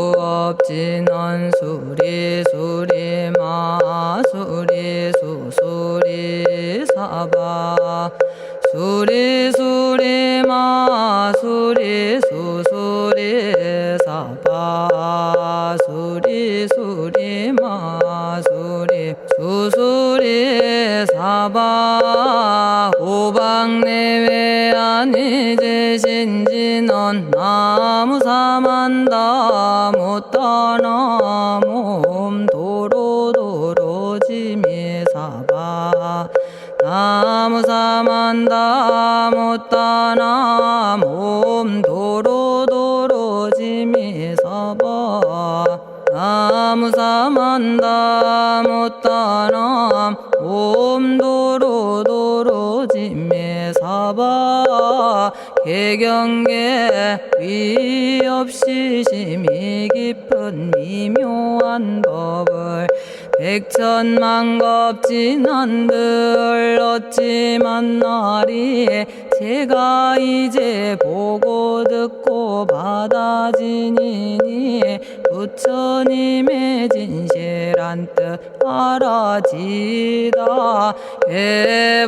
정구업진원 수리수리 마수리 수수리 사바 수리수리 마수리 수수리 사바 수리수리 마수리 수수리 사바 오방내외 아니제신진원 나무사만다 못다나 몸도로도로지미사바 나무사만다 못다나 몸도로도로지미사바 나무사만다 못다나 몸도로도로지미사바 개경계 위없이 심히 깊은 미묘한 법을 백천만겁진한들 어찌 만나리 제가 이제 보고 듣고 받아지니니 부처님의 진실한 뜻 알아지다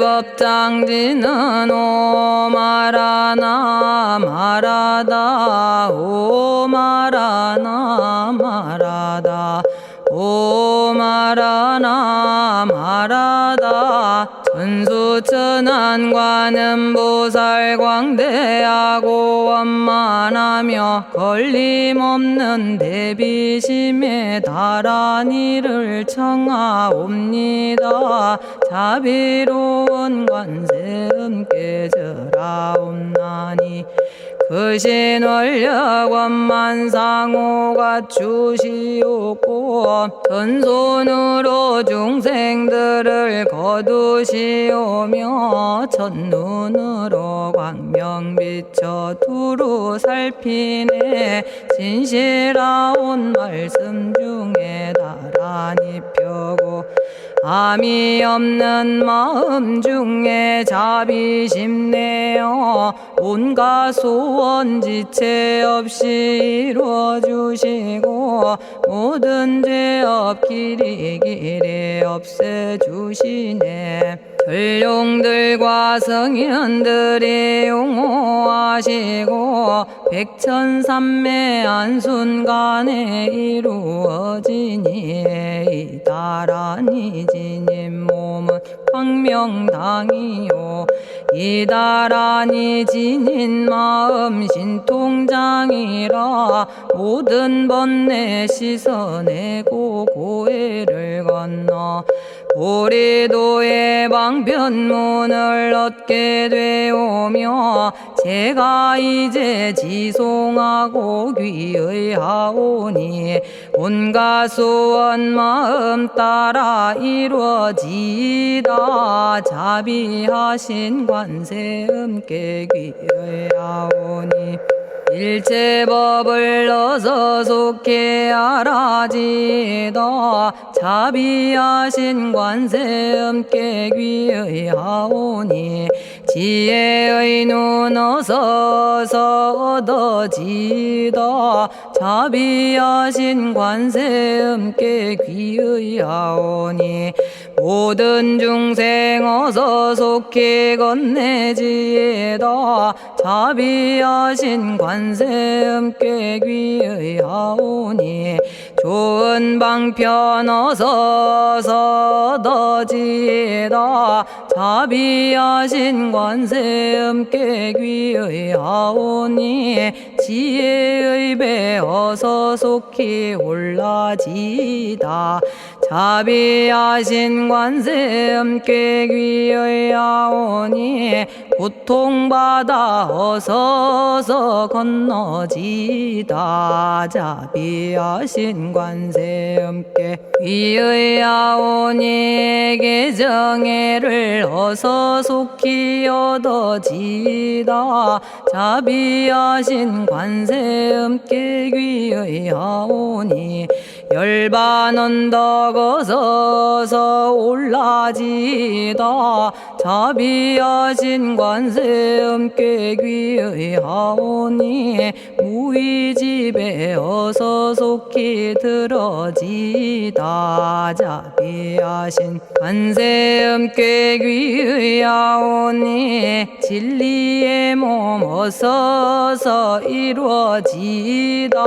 해법장지는 오마라나 마라다 오마라나 마라다 오마라나 마라다 천수천안관음 보살광대하고 원만하며 걸림없는 대비심에 달한 이를 청하옵니다. 자비로운 관세음께 절하옵나니 그신원력 원만상호가 주시옵고 전손으로 중생들을 거두시오며 첫눈으로 광명 비춰 두루 살피네 진실하온 말씀 중에 나란히 펴고 암이 없는 마음 중에 자비심 내어 온갖 소원 지체 없이 이루어주시고 모든 죄업 길이 없애주시네. 전룡들과 성현들이 용호하시고 백천삼매 한순간에 이루어지니 이다라니 지님 몸은 광명당이요 이다라니 지닌 마음 신통장이라 모든 번뇌 씻어내고 고해를 건너 보리도의 방편문을 얻게 되오며 제가 이제 지송하고 귀의하오니 온갖 소원 마음 따라 이루어지다 자비하신 관세음께 귀의하오니 일체법을 넣어서 속히 알아지다 자비하신 관세음께 귀의하오니 지혜의 눈 어서서 얻어지다 자비하신 관세음께 귀의하오니 모든 중생 어서 속히 건네지다 자비하신 관세음께 귀의하오니 좋은 방편 어서 얻어지다 자비하신 관세음께 귀의하오니 지혜의 배 어서 속히 올라지다 자비하신 관세음께 귀의하오니 고통받아 어서서 건너지다 자비하신 관세음께 귀의하오니 계정애를 어서 속히 얻어지다 자비하신 관세음께 귀의하오니 열반 언덕 어서서 올라지다 자비하신 관세음께 귀의하오니 무의집에 어서 속히 들어지다. 자비하신 관세음께 귀의하오니 진리의 몸 어서서 이루어지다.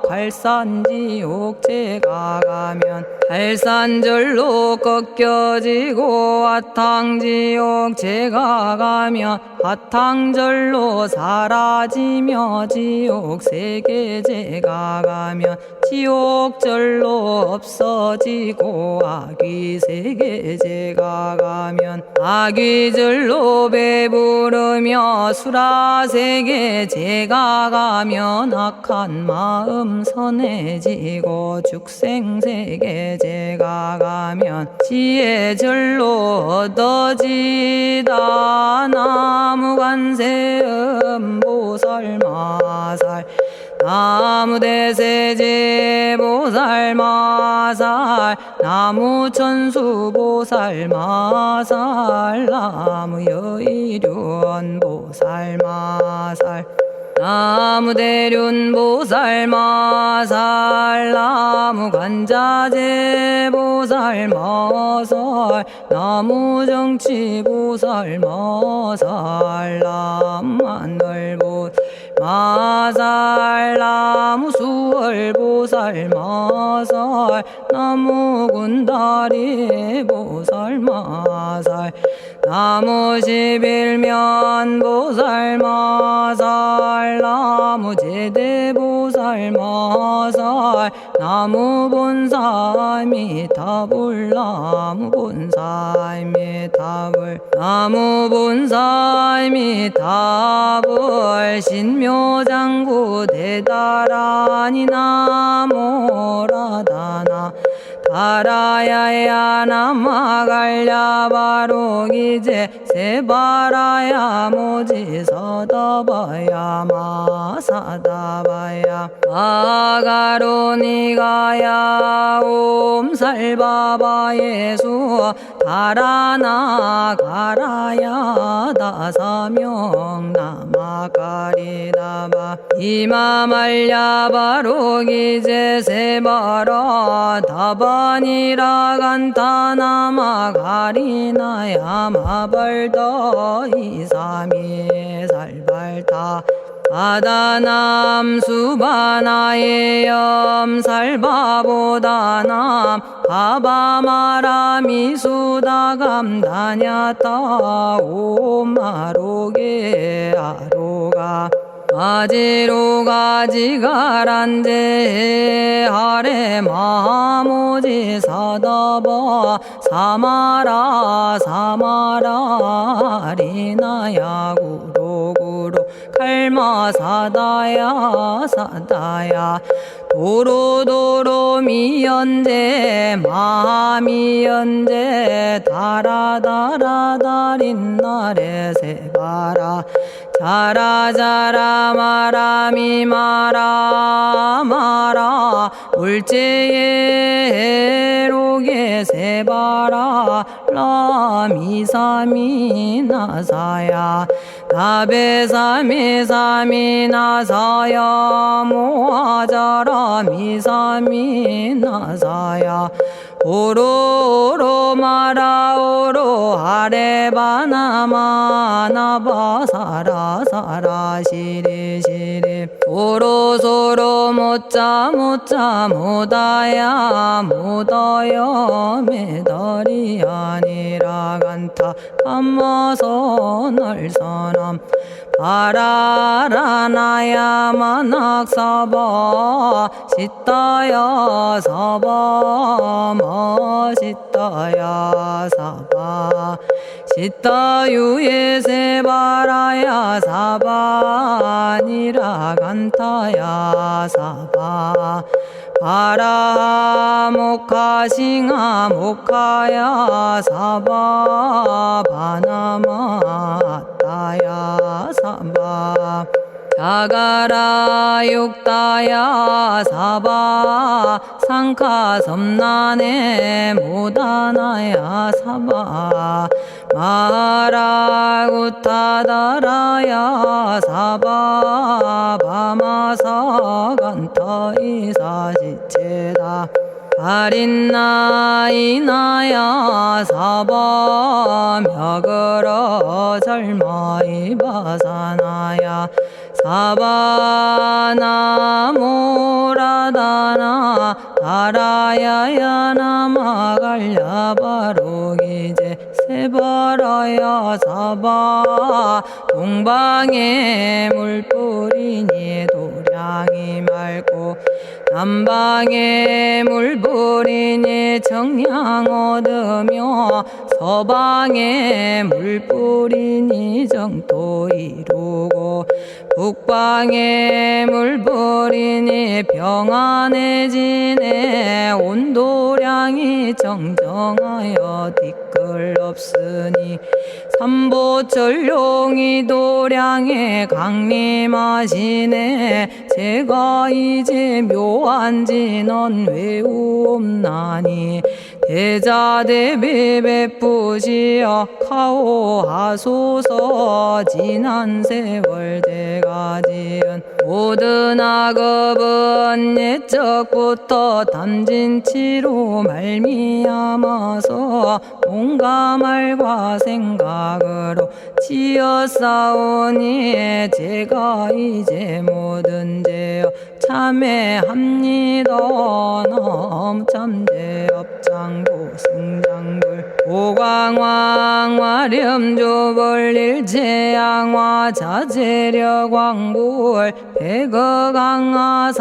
갈산지옥 제가 가면 갈산절로 꺾여지고 화탕지옥 제가 가면 화탕절로 사라지며 지옥 세계 제가 가면 지옥절로 없어지고 아귀 세계 제가 가면 아귀절로 배부르며 수라 세계 제가 가면 악한 마음 선해지고 죽생 세계 제가 가면 지혜절로 얻어지다. 나무관세음 보살마살 나무대세제 보살마살 나무천수 보살마살 나무여의륜 보살마살 나무대륜 보살마살 나무간자재 보살마살 나무정치 보살마살 나무하늘보 마살 나무수월 보살마살 나무군다리 보살마살 나무십일면 보살마살 나무제대 보살마살 나무본사미타불 나무본사미타불 나무본사미타불 신묘장구 대다라니 나모라다나 다라야야 나마갈야바로기제 세바라야 모지서다바야 마사다바야 마가로니가야 옴살바바예수 다라나가라야 다사명 나마가리다바 이마말야바로기제 세바라 다바니라간타나마가리나야 마발더 이사미살발타 아다남 수바나의 염살바보다남 바바마라미수다감다냐타 오마로게 아로가 아지로가지가란제 아래 마모지 사다바 사마라 사마라 리나야 구로구로 칼마 사다야 사다야 도로도로 미연제 마미연제 다라다라다린나레 세바라 자라자라 마라미 마라 마라 울제예 로게 세바라 라미사미 나사야 나베사미 사미 나사야 모아자라 미사미 나사야 오로로 마라오로 아레바나마 나바사라 사라 시리 시리 오로소로 못자 못자 못다야 못다여 메달이 아니라 간타 감마서 날선함 바라라나야 만학사바 시타야 사바 마시타야 사바 시타유예 세바라야 사바니라 간타야 사바 바라 모카싱아 모카야 사바 바나마 따야 사바 자가라 육다야 사바 상카 섬나네 모다나야 사바 마라구타다라야 사바 바마사간타 이사시체다 아린나이나야 사바 며그러 절마이바사나야 사바나모라다나 다라야야 나마갈야바로기제 세바라야 사바 동방에 물뿌리니 도량이 맑고 남방에 물뿌리니 정량 얻으며 서방에 물뿌리니 정토 이루고 북방에 물뿌리니 평안해지네 온도량이 정정하여 뒤끌 없으니 삼보철룡이 도량에 강림하시네 제가 이제 묘한 진언 외우옵나니 대자대비 베푸시어 카오하소서 지난 세월 제가 지은 모든 악업은 옛적부터 탐진치로 말미암아서 온갖 말과 생각으로 지었사오니 제가 이제 모든 죄여 참회합니다. 너무 참죄업장고 승장불 오광왕 화렴조벌 일체양화 자재력왕불 백어강하사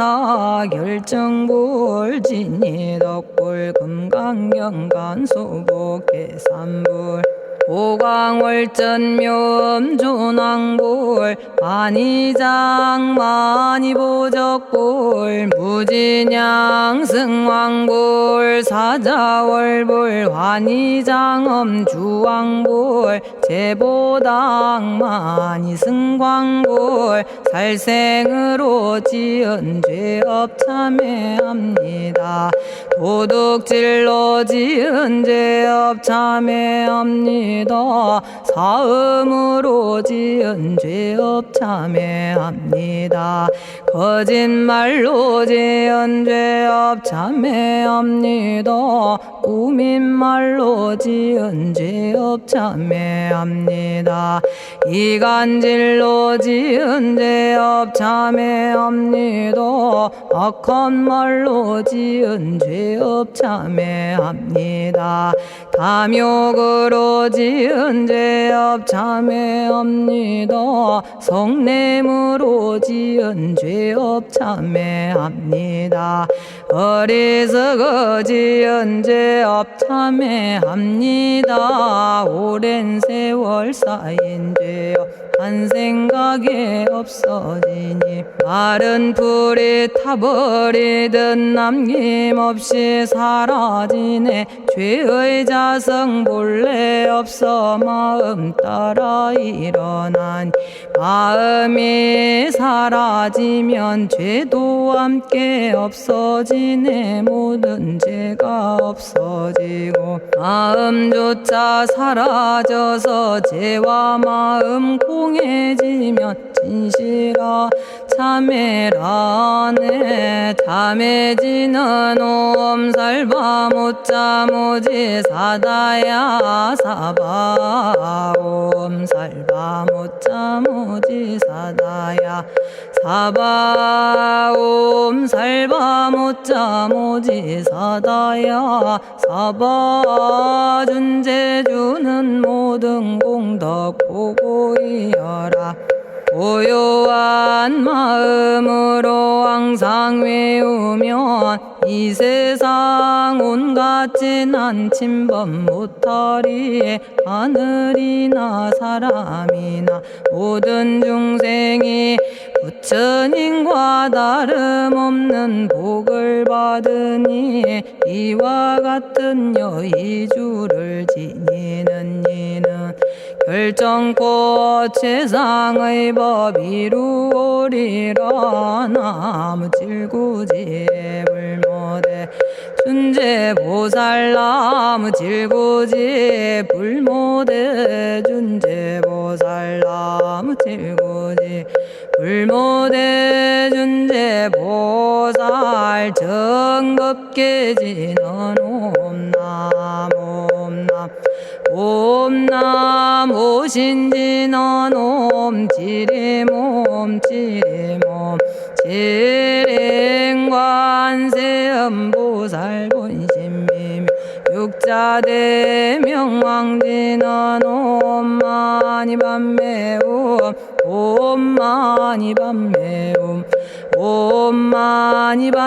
결정불 진이덕불 금강경간소복계산불 오광월전묘음조낭불 만이장 만이보적불 무진양 승왕불 사자월불 환희장엄 주왕불 제보당 만이승광불 살생으로 지은 죄업 참회합니다. 도둑질로 지은 죄업 참회합니다. 사음으로 지은 죄업 참회합니다. 거짓말로 지은 죄업 참회합니다. 꾸민말로 지은 죄업 참회합니다. 이간질로 지은 죄업 참회합니다. 악한 말로 지은 죄업 참회합니다. 탐욕으로 지은 죄업 참회합니다. 성냄으로 지은 죄업 참회합니다. 어리석어 지은 죄업 참회합니다. 오랜 세월 쌓인 죄업 한 생각에 없어지니 마른 풀이 타버리듯 남김없이 사라지네. 죄의 자성 본래 없어 마음 따라 일어나니 마음이 사라지면 죄도 함께 없어지네. 모든 죄가 없어지고 마음조차 사라져서 죄와 마음 공해지면 진실아 참회라네. 참해지는 옴살바 못자모지 사다야 사바 옴살바 못자모지 사다야 사바 옴살바 못자모지 사다야 사바 준재주는 모든 공덕 보고이여라. 고요한 마음으로 항상 외우면 이 세상 온갖 진한 침범 못하리. 하늘이나 사람이나 모든 중생이 부처님과 다름없는 복을 받으니 이와 같은 여의주를 지니는 이는 결정코 최상의 법 이루오리라. 나무질구지불모대 준제 보살나무 질고지 불모대 준제 보살나무 질고지 불모대 준제 보살 정겁계지는 옴남 옴남 옴남 오신지는 옴지리몸 지리몸 지랭관세음보살 본심미묘 육자대명왕지는 옴마니밤매옴 옴마니밤매옴 옴마니밤매옴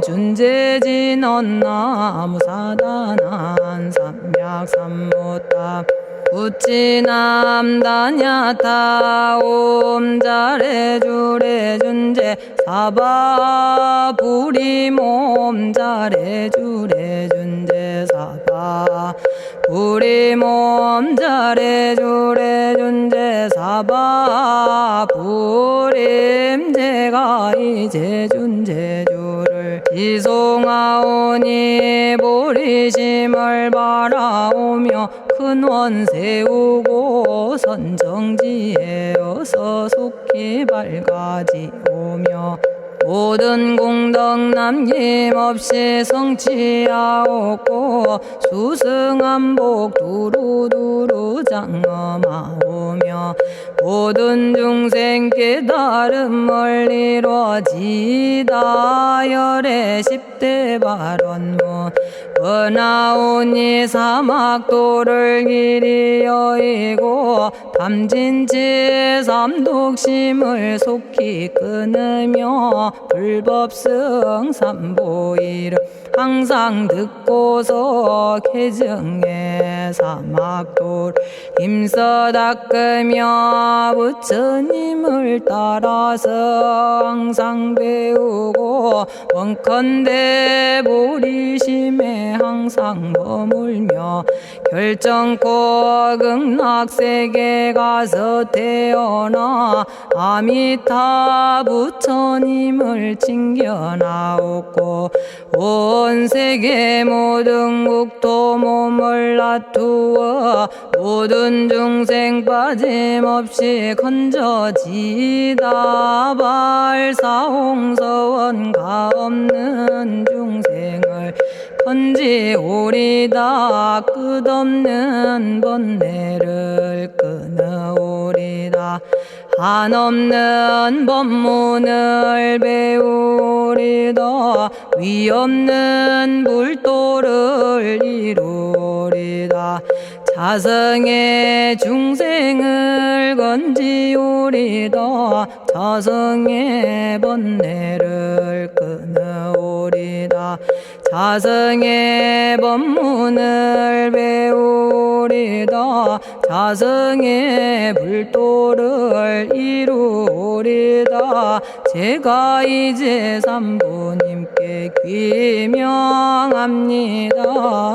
준제진언 나무사단한 삼약삼무탑 우치남다냐타 옴자레주레 준제 사바 부리몸 자레주레 준제 사바 부리몸 자레주레 준제 사바 부림 제가 이제 준제주를 지송하오니 보리심을 바라오며 큰원 세우고 선정지에 어서 속히 밝아지오며 모든 공덕 남김없이 성취하옵고 수승한복 두루두루 장엄하오며 모든 중생 깨달음을 이루어지다 열의 10대 발원문 은하오니 사막도를 길이 여의고 담진치 삼독심을 속히 끊으며 불법승 삼보이를 항상 듣고서 개정해 사막도를 힘써 닦으며 부처님을 따라서 항상 배우고 원컨대 보리심에 항상 머물며 결정코 극락세계 가서 태어나 아미타 부처님을 칭견하옵고 온 세계 모든 국토 몸을 놔두어 모든 중생 빠짐없이 건져지다 발사홍서원 가없는 중생을 건지오리다 끝없는 번뇌를 끊어오리다 한없는 법문을 배우리다 위없는 불도를 이루리다 자성의 중생을 건지오리다 자성의 번뇌를 끊어오리다 자성의 법문을 배우리다 자성의 불도를 이루리다 제가 이제 삼부님께 귀명합니다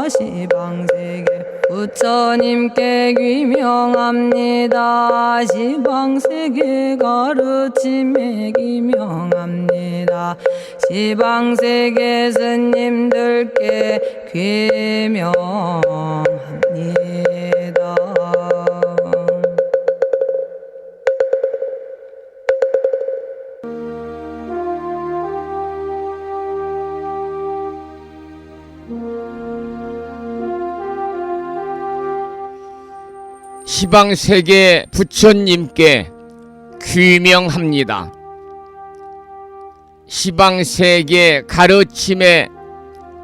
시방세계 부처님께 귀명합니다 시방세계 가르침에 귀명합니다 시방세계 스님들께 귀명합니다. 시방세계 부처님께 귀명합니다. 시방세계 가르침에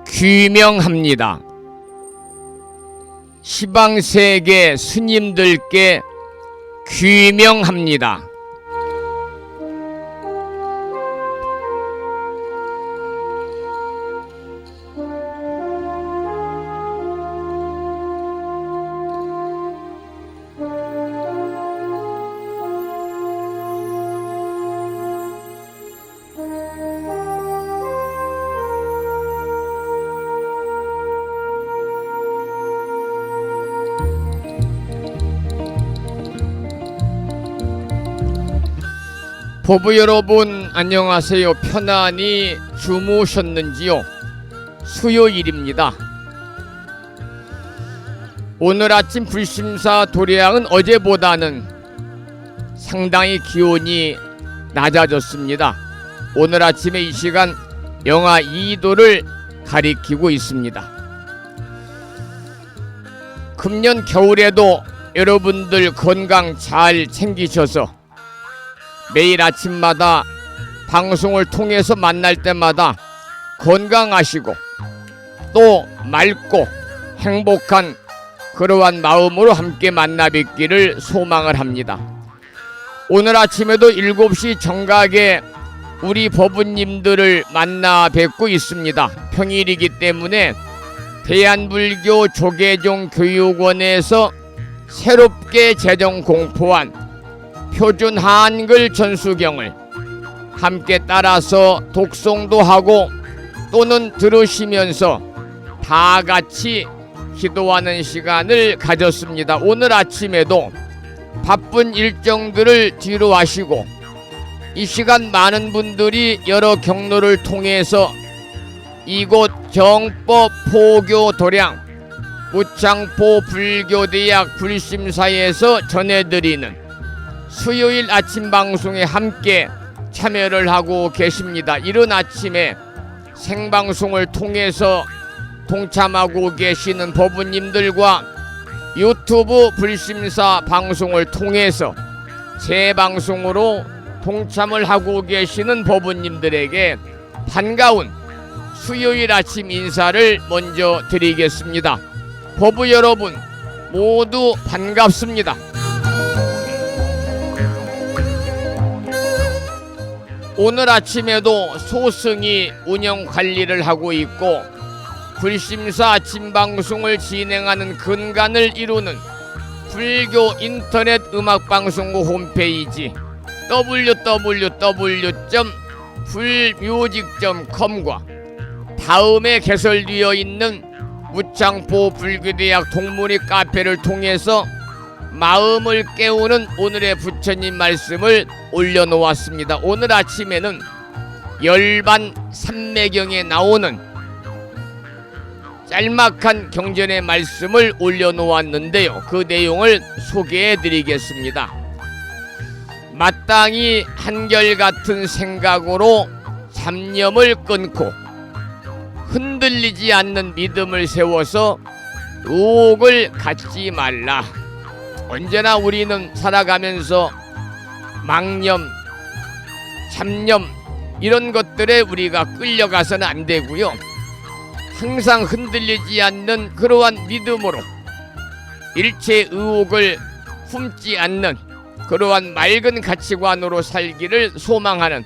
귀명합니다. 시방세계 스님들께 귀명합니다. 보부 여러분 안녕하세요. 편안히 주무셨는지요? 수요일입니다. 오늘 아침 불심사 도량은 어제보다는 상당히 기온이 낮아졌습니다. 오늘 아침에 이 시간 영하 2도를 가리키고 있습니다. 금년 겨울에도 여러분들 건강 잘 챙기셔서 매일 아침마다 방송을 통해서 만날 때마다 건강하시고 또 맑고 행복한 그러한 마음으로 함께 만나 뵙기를 소망을 합니다. 오늘 아침에도 7시 정각에 우리 법우님들을 만나 뵙고 있습니다. 평일이기 때문에 대한불교 조계종 교육원에서 새롭게 제정 공포한 표준 한글 전수경을 함께 따라서 독송도 하고 또는 들으시면서 다 같이 기도하는 시간을 가졌습니다. 오늘 아침에도 바쁜 일정들을 뒤로 하시고 이 시간 많은 분들이 여러 경로를 통해서 이곳 정법 포교 도량 무창포 불교대학 불심사에서 전해드리는 수요일 아침 방송에 함께 참여를 하고 계십니다. 이른 아침에 생방송을 통해서 동참하고 계시는 법우님들과 유튜브 불심사 방송을 통해서 재방송으로 동참을 하고 계시는 법우님들에게 반가운 수요일 아침 인사를 먼저 드리겠습니다. 법우 여러분 모두 반갑습니다. 오늘 아침에도 소승이 운영 관리를 하고 있고 불심사 아침 방송을 진행하는 근간을 이루는 불교 인터넷 음악방송국 홈페이지 www.불뮤직.com과 다음에 개설되어 있는 무창포 불교대학 동문회 카페를 통해서 마음을 깨우는 오늘의 부처님 말씀을 올려놓았습니다. 오늘 아침에는 열반 삼매경에 나오는 짤막한 경전의 말씀을 올려놓았는데요. 그 내용을 소개해드리겠습니다. 마땅히 한결같은 생각으로 잡념을 끊고 흔들리지 않는 믿음을 세워서 의혹을 갖지 말라. 언제나 우리는 살아가면서 망념, 잡념 이런 것들에 우리가 끌려가서는 안 되고요. 항상 흔들리지 않는 그러한 믿음으로 일체 의혹을 품지 않는 그러한 맑은 가치관으로 살기를 소망하는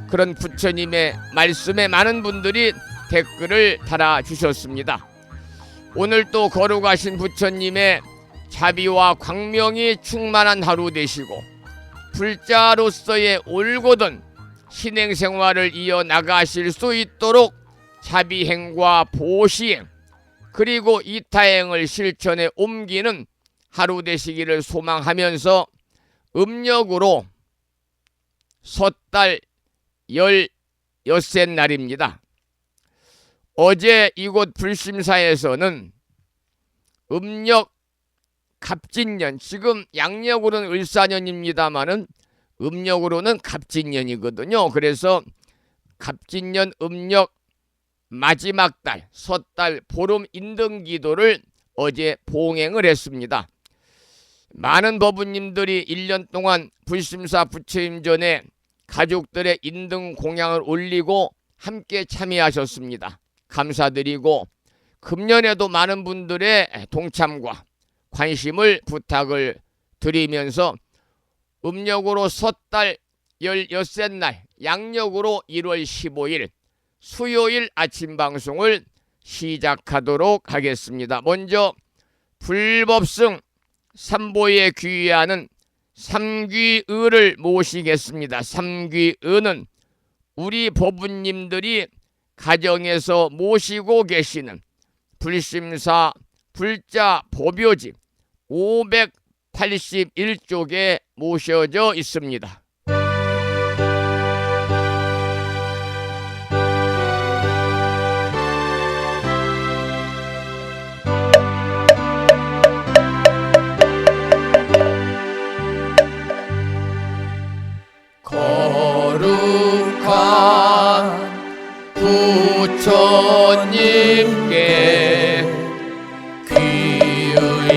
그런 부처님의 말씀에 많은 분들이 댓글을 달아주셨습니다. 오늘 또 거룩하신 부처님의 자비와 광명이 충만한 하루 되시고 불자로서의 올곧은 신행생활을 이어나가실 수 있도록 자비행과 보시행 그리고 이타행을 실천에 옮기는 하루 되시기를 소망하면서 음력으로 섣달 16날입니다. 어제 이곳 불심사에서는 음력 갑진년, 지금 양력으로는 을사년입니다마는 음력으로는 갑진년이거든요. 그래서 갑진년 음력 마지막 달 섣달 보름 인등기도를 어제 봉행을 했습니다. 많은 법우님들이 1년 동안 불심사 부처임전에 가족들의 인등 공양을 올리고 함께 참여하셨습니다. 감사드리고 금년에도 많은 분들의 동참과 관심을 부탁을 드리면서 음력으로 섣달 16날 양력으로 1월 15일 수요일 아침 방송을 시작하도록 하겠습니다. 먼저 불법승 삼보에 귀의하는 삼귀의를 모시겠습니다. 삼귀의는 우리 법우님들이 가정에서 모시고 계시는 불심사 불자 보묘집 581쪽에 모셔져 있습니다. 부처님께 귀의합니다.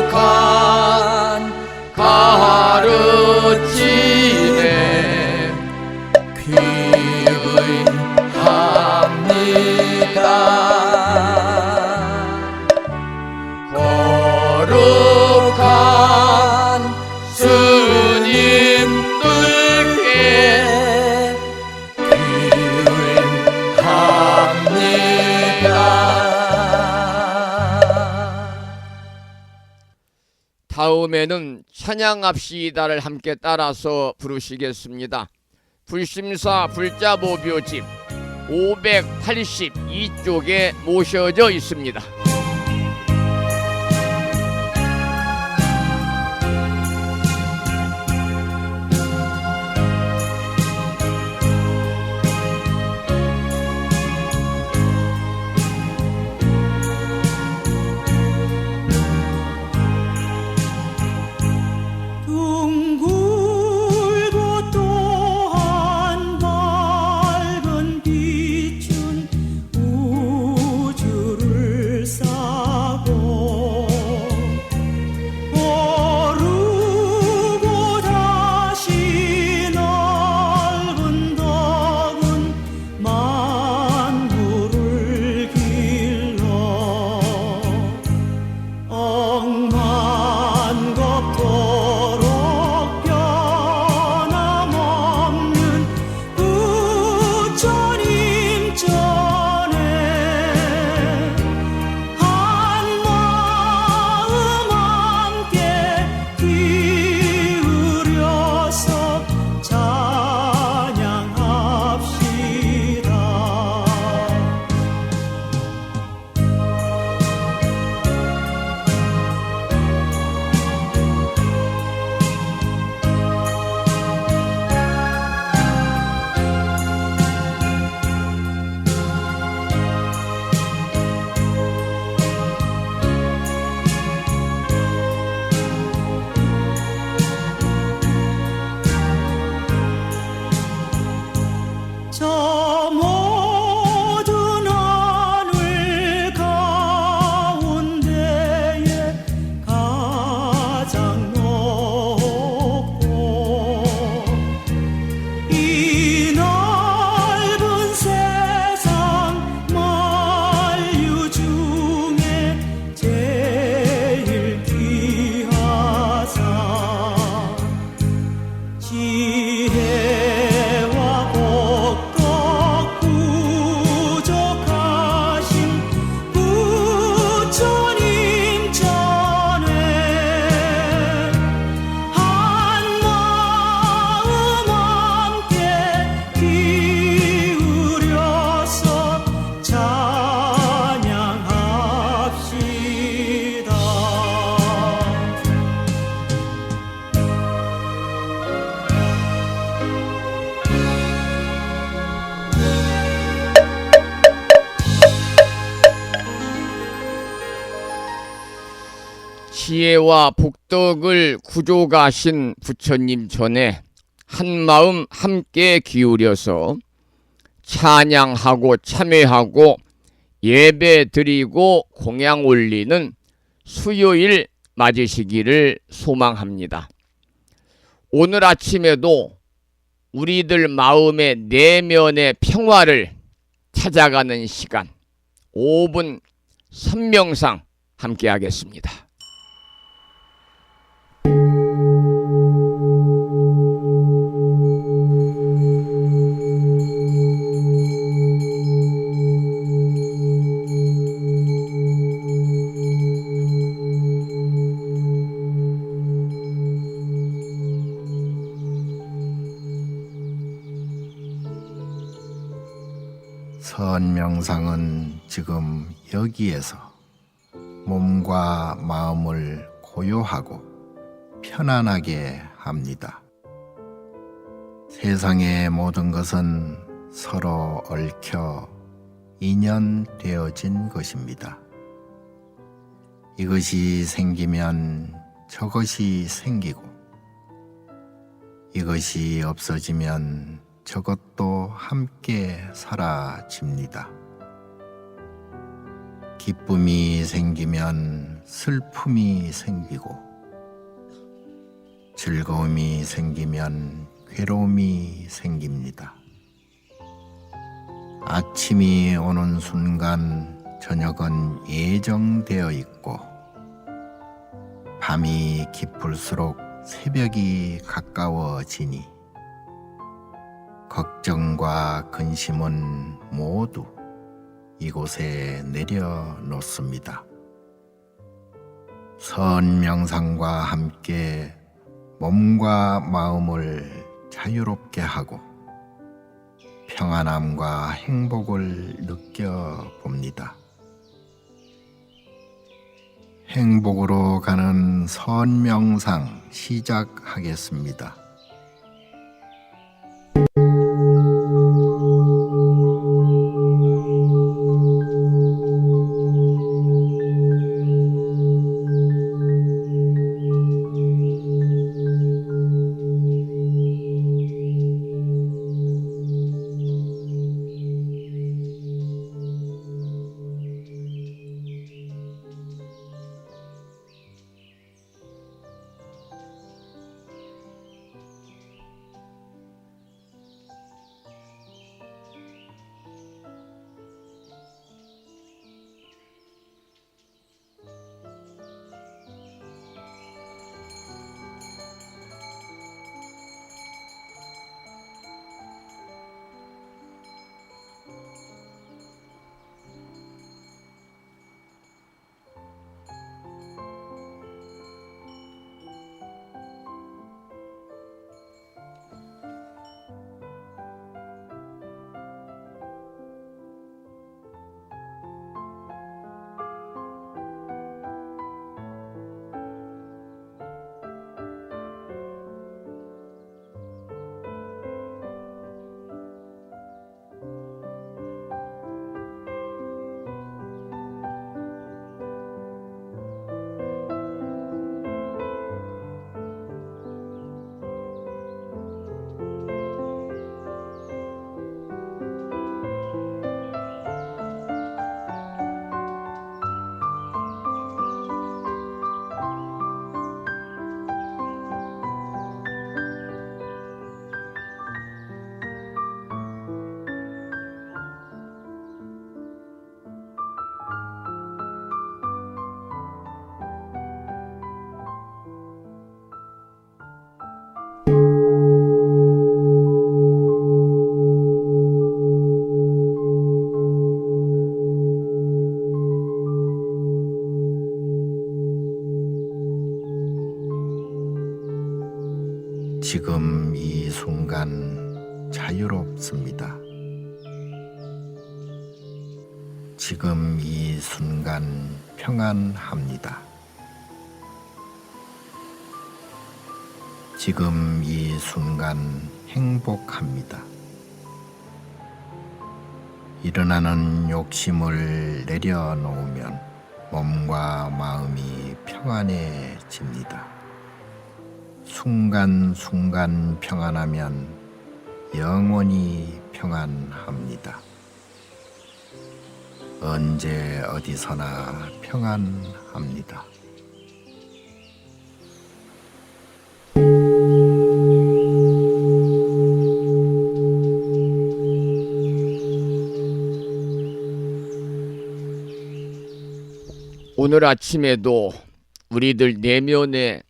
거룩한 가르침에 귀의합니다. 거룩한 스님들께 귀의합니다. 다음에는 찬양합시다를 함께 따라서 부르시겠습니다. 불심사 불자보묘집 582쪽에 모셔져 있습니다. 둥글고 또한 밝은 빛은 우주를 싸고 오르고 다시 넓은 덕은 만물을 길러 억만겁도록 변함없는 부처님 전에 한마음 함께 기울여서 찬양합시다. 저 모든 하늘 가운데에 가장 높고 이 넓은 세상 만유 중에 제일 귀하사 지혜와 복덕 부족하신 부처님 전에 한마음 함께 기울여서 찬양합시다. 지혜와 복덕을 구족하신 부처님 전에 한마음 함께 기울여서 찬양하고 참회하고 예배 드리고 공양 올리는 수요일 맞으시기를 소망합니다. 오늘 아침에도 우리들 마음의 내면의 평화를 찾아가는 시간 5분 선명상 함께 하겠습니다. 선명상은 지금 여기에서 몸과 마음을 고요하고 편안하게 합니다. 세상의 모든 것은 서로 얽혀 인연되어진 것입니다. 이것이 생기면 저것이 생기고 이것이 없어지면 저것도 함께 사라집니다. 기쁨이 생기면 슬픔이 생기고 즐거움이 생기면 괴로움이 생깁니다. 아침이 오는 순간 저녁은 예정되어 있고 밤이 깊을수록 새벽이 가까워지니 걱정과 근심은 모두 이곳에 내려놓습니다. 선명상과 함께 몸과 마음을 자유롭게 하고 평안함과 행복을 느껴봅니다. 행복으로 가는 선명상 시작하겠습니다. 지금 이 순간 자유롭습니다. 지금 이 순간 평안합니다. 지금 이 순간 행복합니다. 일어나는 욕심을 내려놓으면 몸과 마음이 평안해집니다. 순간순간 평안하면 영원히 평안합니다. 언제 어디서나 평안합니다. 오늘 아침에도 우리들 내면의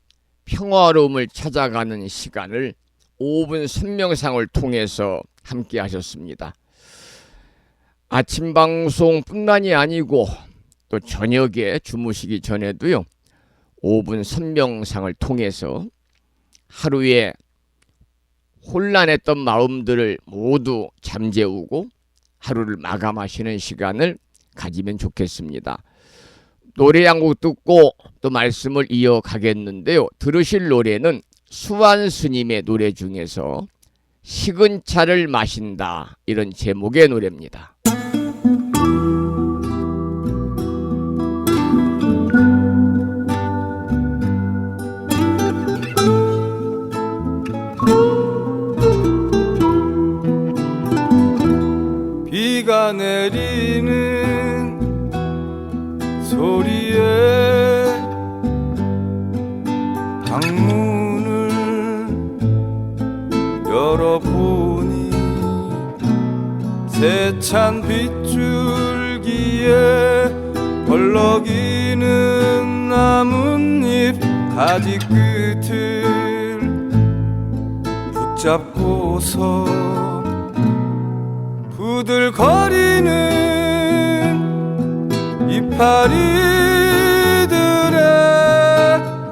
평화로움을 찾아가는 시간을 5분 선명상을 통해서 함께 하셨습니다. 아침 방송뿐만이 아니고 또 저녁에 주무시기 전에도요 5분 선명상을 통해서 하루에 혼란했던 마음들을 모두 잠재우고 하루를 마감하시는 시간을 가지면 좋겠습니다. 노래 한 곡 듣고 또 말씀을 이어가겠는데요. 들으실 노래는 수완 스님의 노래 중에서 식은 차를 마신다 이런 제목의 노래입니다. 찬 빗줄기에 벌럭이는 나뭇잎 가지 끝을 붙잡고서 부들거리는 이파리들의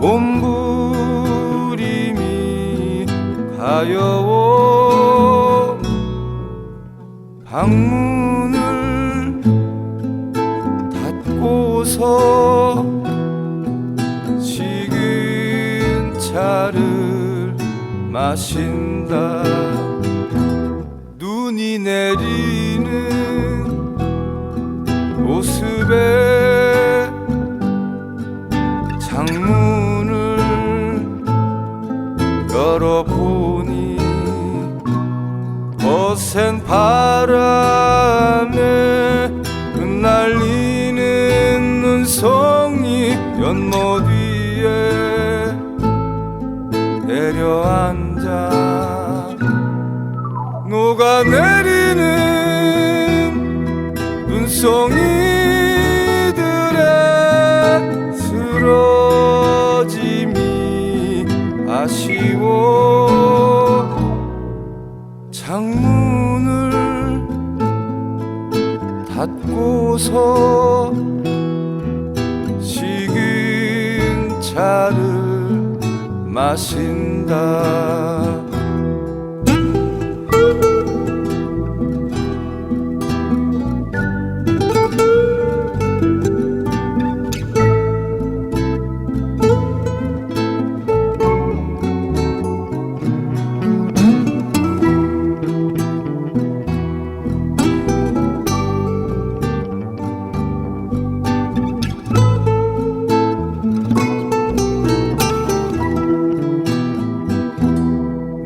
몸부림이 가여워 방문을 닫고서 식은 차를 마신다. 눈이 내리는 모습에 창문을 열어보니 거센 바람에 흩날리는 눈송이 연못 위에 내려앉아 녹아내리는 눈송이들의 쓰러짐이 아쉬워 창문을 닫고서 식은 차를 마신다.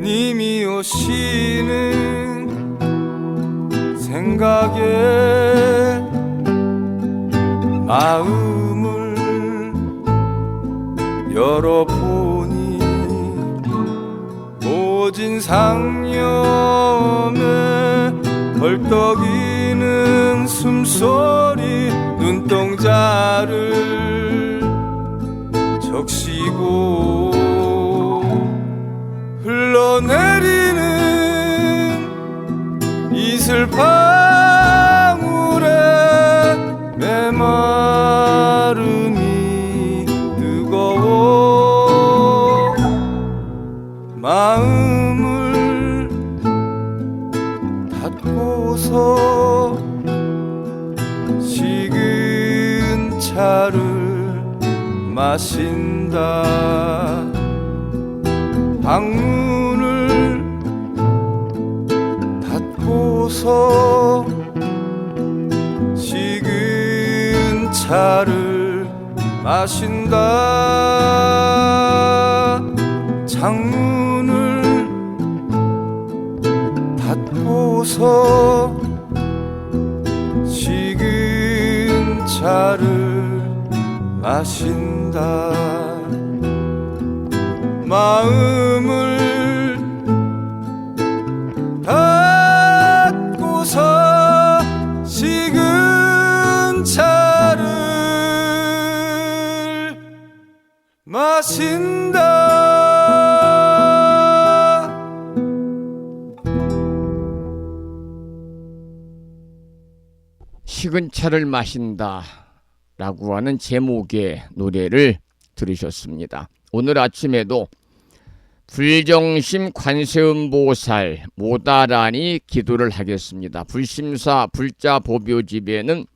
님이 오시는 생각에 마음을 열어보니 모진 상념에 벌떡이는 숨소리 눈동자를 적시고 흘러내리는 이슬방울에 메마름이 뜨거워 마음을 닫고서 식은 차를 마신다. 방문을 닫고서 식은 차를 마신다. 창문을 닫고서 식은 차를 마신다. 마음을 닫고서 식은 차를 마신다. 식은 차를 마신다 라고 하는 제목의 노래를 들으셨습니다. 오늘 아침에도 불정심 관세음보살 모다라니 기도를 하겠습니다. 불심사 불자보묘집에는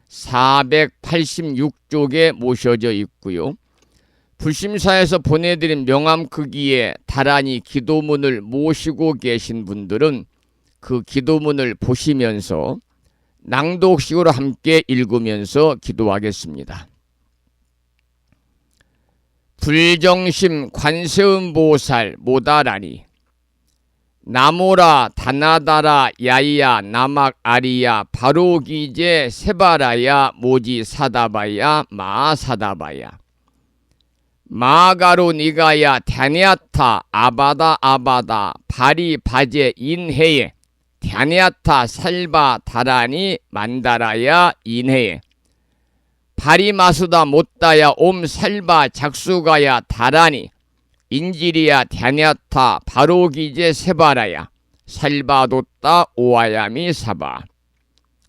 486쪽에 모셔져 있고요. 불심사에서 보내드린 명함 크기의 다라니 기도문을 모시고 계신 분들은 그 기도문을 보시면서 낭독식으로 함께 읽으면서 기도하겠습니다. 불정심 관세음보살 모다라니 나모라 다나다라 야이야 나막 아리야 바로기제 세바라야 모지 사다바야 마사다바야 마가로 니가야 타냐타 아바다 아바다 바리 바제 인해에 갸냐타 살바 다라니 만다라야 인해 바리마수다 못다야 옴 살바 작수가야 다라니 인지리야 갸냐타 바로기제 세바라야 살바도따 오아야미 사바.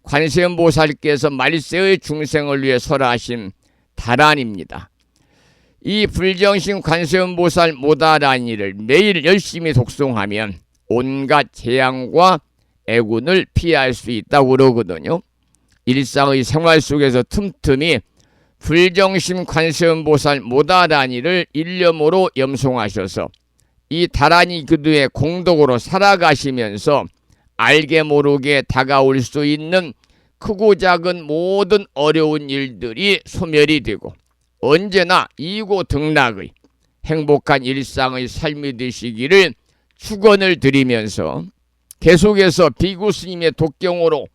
관세음보살께서 말세의 중생을 위해 설하신 다란입니다. 이 불정신 관세음보살 모다라니를 매일 열심히 독송하면 온갖 재앙과 애군을 피할 수 있다고 그러거든요. 일상의 생활 속에서 틈틈이 불정신 관세음보살 모다라니를 일념으로 염송하셔서 이 다란이 그도의 공덕으로 살아가시면서 알게 모르게 다가올 수 있는 크고 작은 모든 어려운 일들이 소멸이 되고 언제나 이고등락의 행복한 일상의 삶이 되시기를 축원을 드리면서 계속해서 비구 스님의 독경으로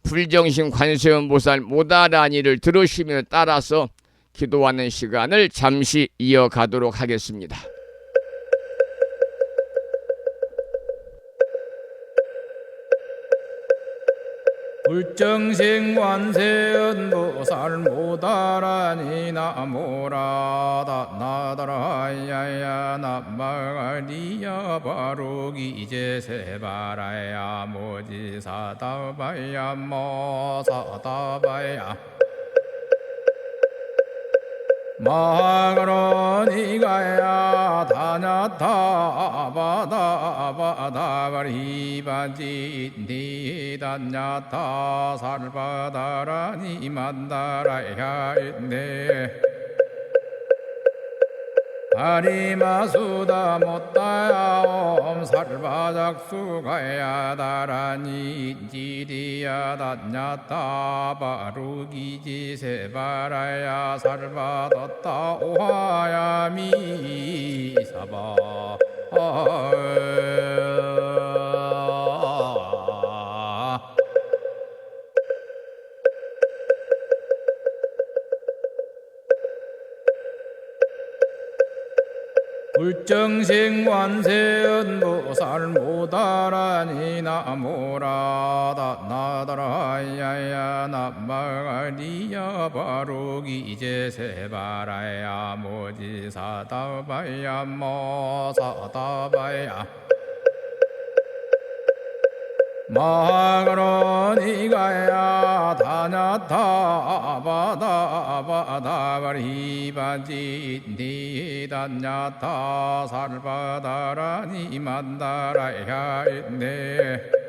불정신 관세음보살 모다라니를 들으시며 따라서 기도하는 시간을 잠시 이어가도록 하겠습니다. 불정신 관세음보살 모다라니 나모라다 나다라야야 나마가리야 바로기 이제 세바라야 모지사다바야 모사다바야 마가로니가야 다냐타바다바다바리바지 니다냐타 살바다라니 만다라야 있네 바리마수다 못다야 옴 살바작수가야 다라니 지리야 다냐타 바루기지 세바라야 살바뒀다 오하야미 사바 불정신 관세음보살 모다라니 나모라다 나다라야야 나마가리야 바로기 이제 세바라야 모지사다바야 모사다바야 마가로니가야 다냐타바다바다바리바지 니다냐타 살바다라니 만다라야 있네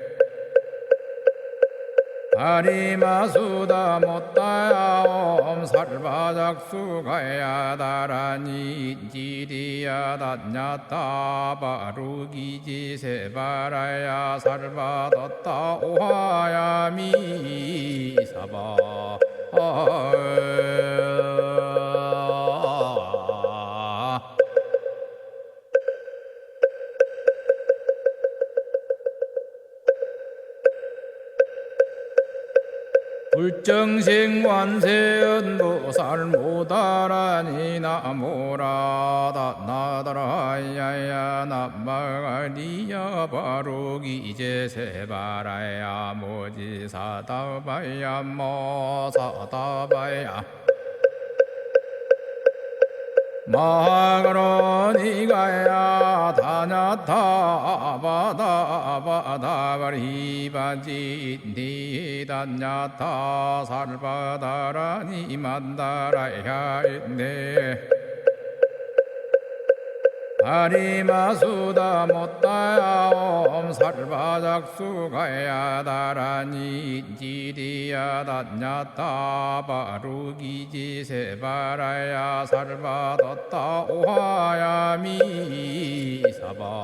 바리마수다 못다야 옴 살바작수가야 다라니 지리야 다냐타 바루기지 세바라야 살바뒀다 오하야미 사바 불정신 관세음보살 모다라니 나모라다 나다라야야 나마가리야 바로기 이제 세바라야 모지사다바야 모사다바야 마가로니가야 다냐타바다바다바리바지 니다냐타 살바다라니 만다라야 있네 바리마수다 못다야 옴 살바작수가야 다라니 지리야 다냐타 바루기지 세바라야 살바뒀다 오하야미 사바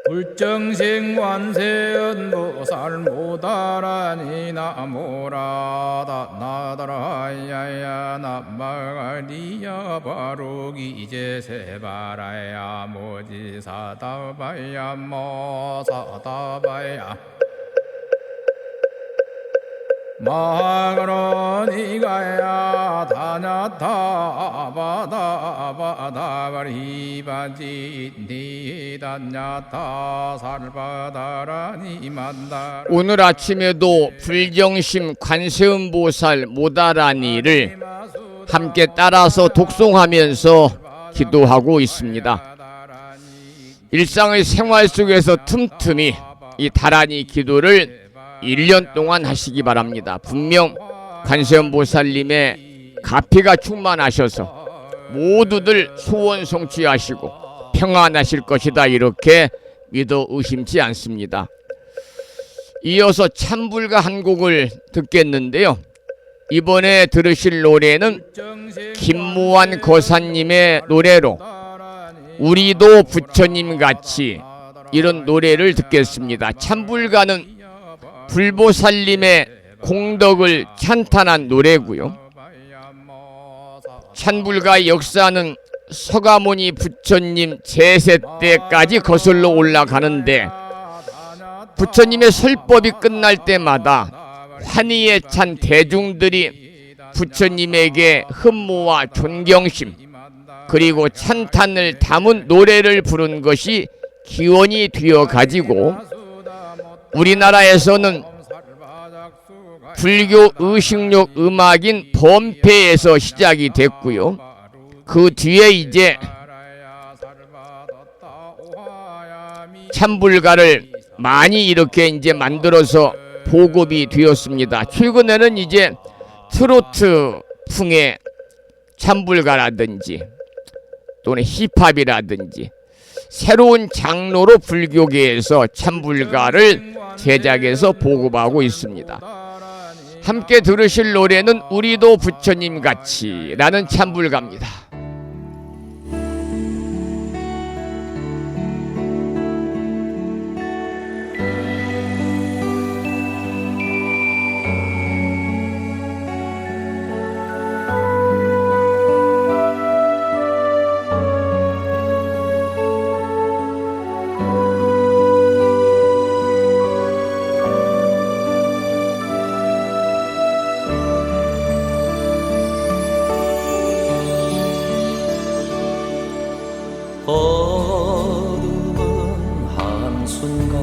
불정신 관세음보살 모다라니 나모라다 나다라야야 나마가리야 바로기 이제 세바라야 모지사다바야 모사다바야 마그로니가야 다냐타 바다바다바리바지 니다냐타 살바다라니 만다라. 오늘 아침에도 불경심 관세음보살 모다라니를 함께 따라서 독송하면서 기도하고 있습니다. 일상의 생활 속에서 틈틈이 이 다라니 기도를 1년 동안 하시기 바랍니다. 분명 관세음보살님의 가피가 충만하셔서 모두들 소원 성취하시고 평안하실 것이다, 이렇게 믿어 의심치 않습니다. 이어서 참불가 한 곡을 듣겠는데요. 이번에 들으실 노래는 김무환 거사님의 노래로 우리도 부처님 같이, 이런 노래를 듣겠습니다. 참불가는 불보살님의 공덕을 찬탄한 노래고요. 참불가의 역사는 서가모니 부처님 제세 때까지 거슬러 올라가는데, 부처님의 설법이 끝날 때마다 환희에 찬 대중들이 부처님에게 흠모와 존경심 그리고 찬탄을 담은 노래를 부른 것이 기원이 되어 가지고 우리나라에서는 불교 의식록 음악인 범패에서 시작이 됐고요. 그 뒤에 이제 참불가를 많이 이렇게 이제 만들어서 보급이 되었습니다. 최근에는 이제 트로트 풍의 참불가라든지 또는 힙합이라든지 새로운 장르로 불교계에서 참불가를 제작해서 보급하고 있습니다. 함께 들으실 노래는 우리도 부처님 같이 라는 참불가입니다. 어둠은 한순간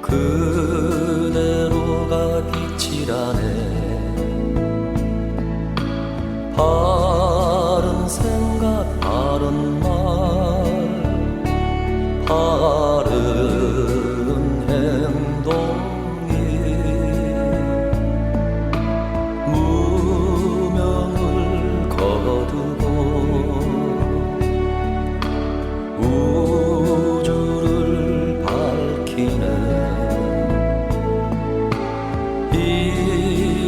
그대로가 빛이라네. 바른 생각 바른 말 바른 행동이 무명을 거두고 우주를 밝히는,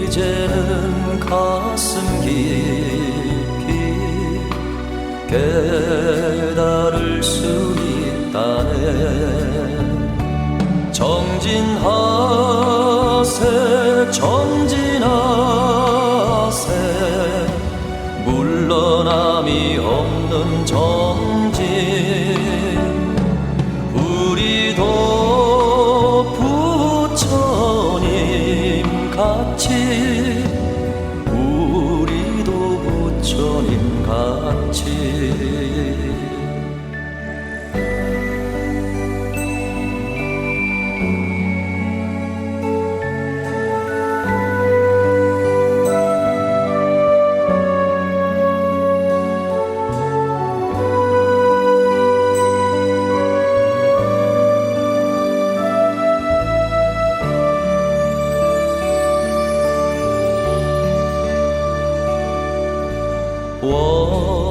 이제는 가슴 깊이 깨달을 수 있다네. 정진하세 정진하세 물러남이 없는 정진. 우리도 부처님 같이 우리도 부처님 같이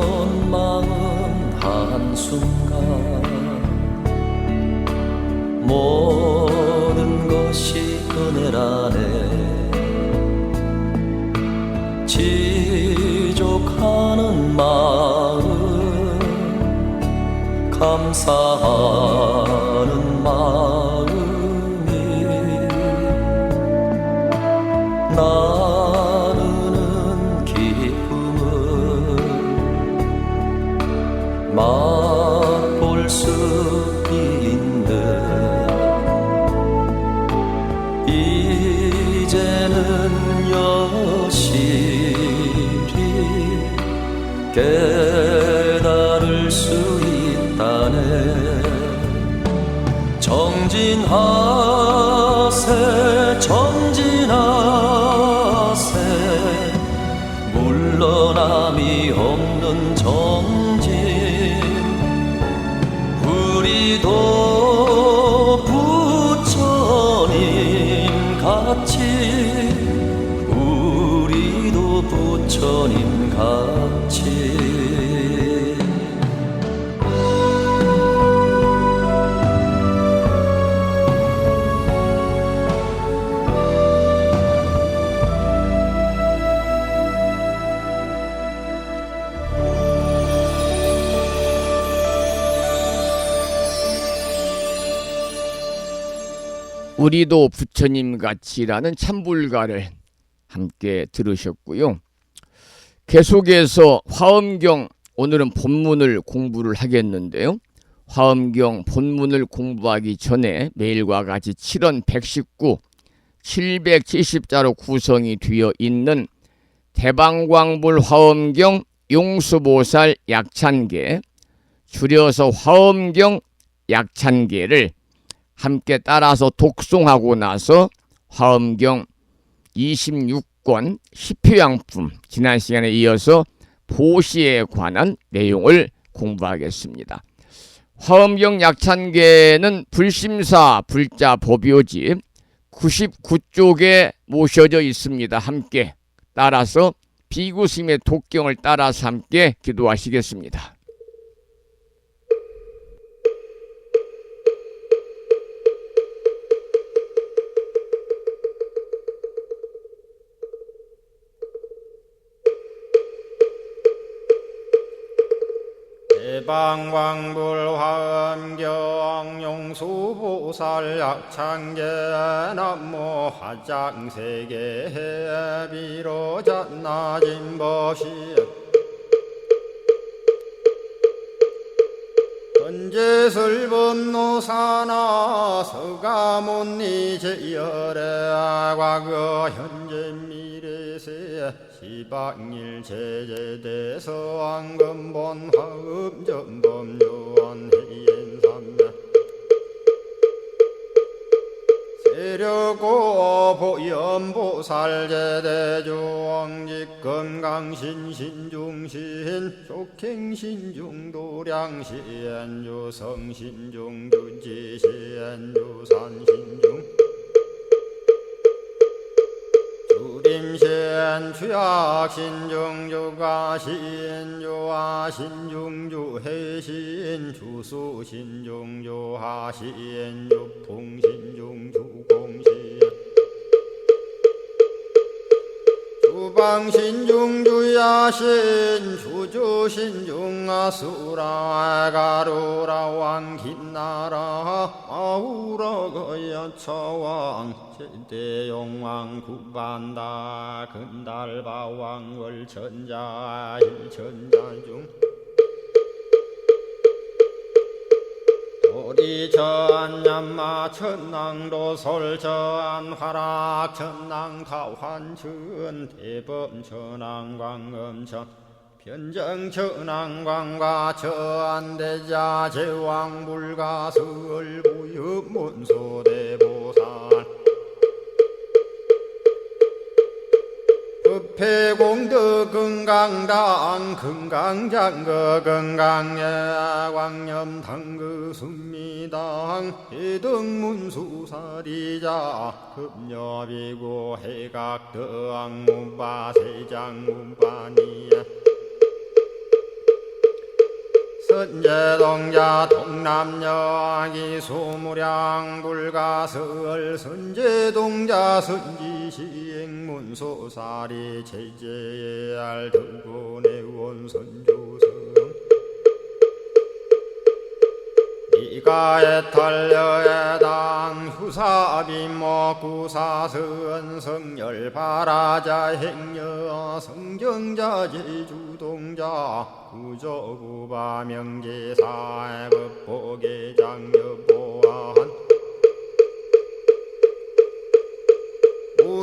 원망은 한순간 모든 것이 은혜라네. 지족하는 마음 감사하는 마음이 나누는 기쁨을 맛볼 수 있는, 이 정진하세 정진하세 물러남이 없는 정진 우리도 부처님 같이 우리도 부처님 같이 우리도 부처님 같이라는 참불가를 함께 들으셨고요. 계속해서 화엄경 오늘은 본문을 공부를 하겠는데요. 화엄경 본문을 공부하기 전에 매일과 같이 7원 119, 770자로 구성이 되어 있는 대방광불 화엄경 용수보살 약찬계, 줄여서 화엄경 약찬계를 함께 따라서 독송하고 나서 화엄경 26권 10표양품 지난 시간에 이어서 보시에 관한 내용을 공부하겠습니다. 화엄경 약찬계는 불심사 불자 법요지 99쪽에 모셔져 있습니다. 함께 따라서 비구스님의 독경을 따라서 함께 기도하시겠습니다. 대방광불 화엄경 용수보살 약찬계 남모 화장세계 비로잔나진 법시 현재설법노사나 서가몬니 제열의 과거 현재 미래세 시방일 제제대서 왕금본 화음전범 요한해인삼 세력고 보연보살 제대주왕직 건강신신중신 족행신중도량신 유성신중주지신 유산신중 주림신 주약신중주가신 주하신중주해신 주수신중주하신 주풍신중주공신 주방신중주야신 주주신중아수라 가루라 왕긴나라 아우라 거야차왕 제대용왕 구반다 근달바왕 월천자 일천자중 도리천냠마 천낭도솔 천화락 천낭타환천 대범천왕광음천 변정천왕광과 천대자 제왕불가설 부유문소대보살 법회공덕 건강당 건강장거 건강예 광염당그 순미당 해등문수사리자 급녀비고 해각덕문바 세장문바니야 선제동자 동남여기 소무량 불가설 선제동자 선지시행문소사리 제제알 들고내원 선조성 이가에탈려에당 후사비목구사선 성열바라자 행여 성정자 제주동자 구조구바 명제사 법보계장여보안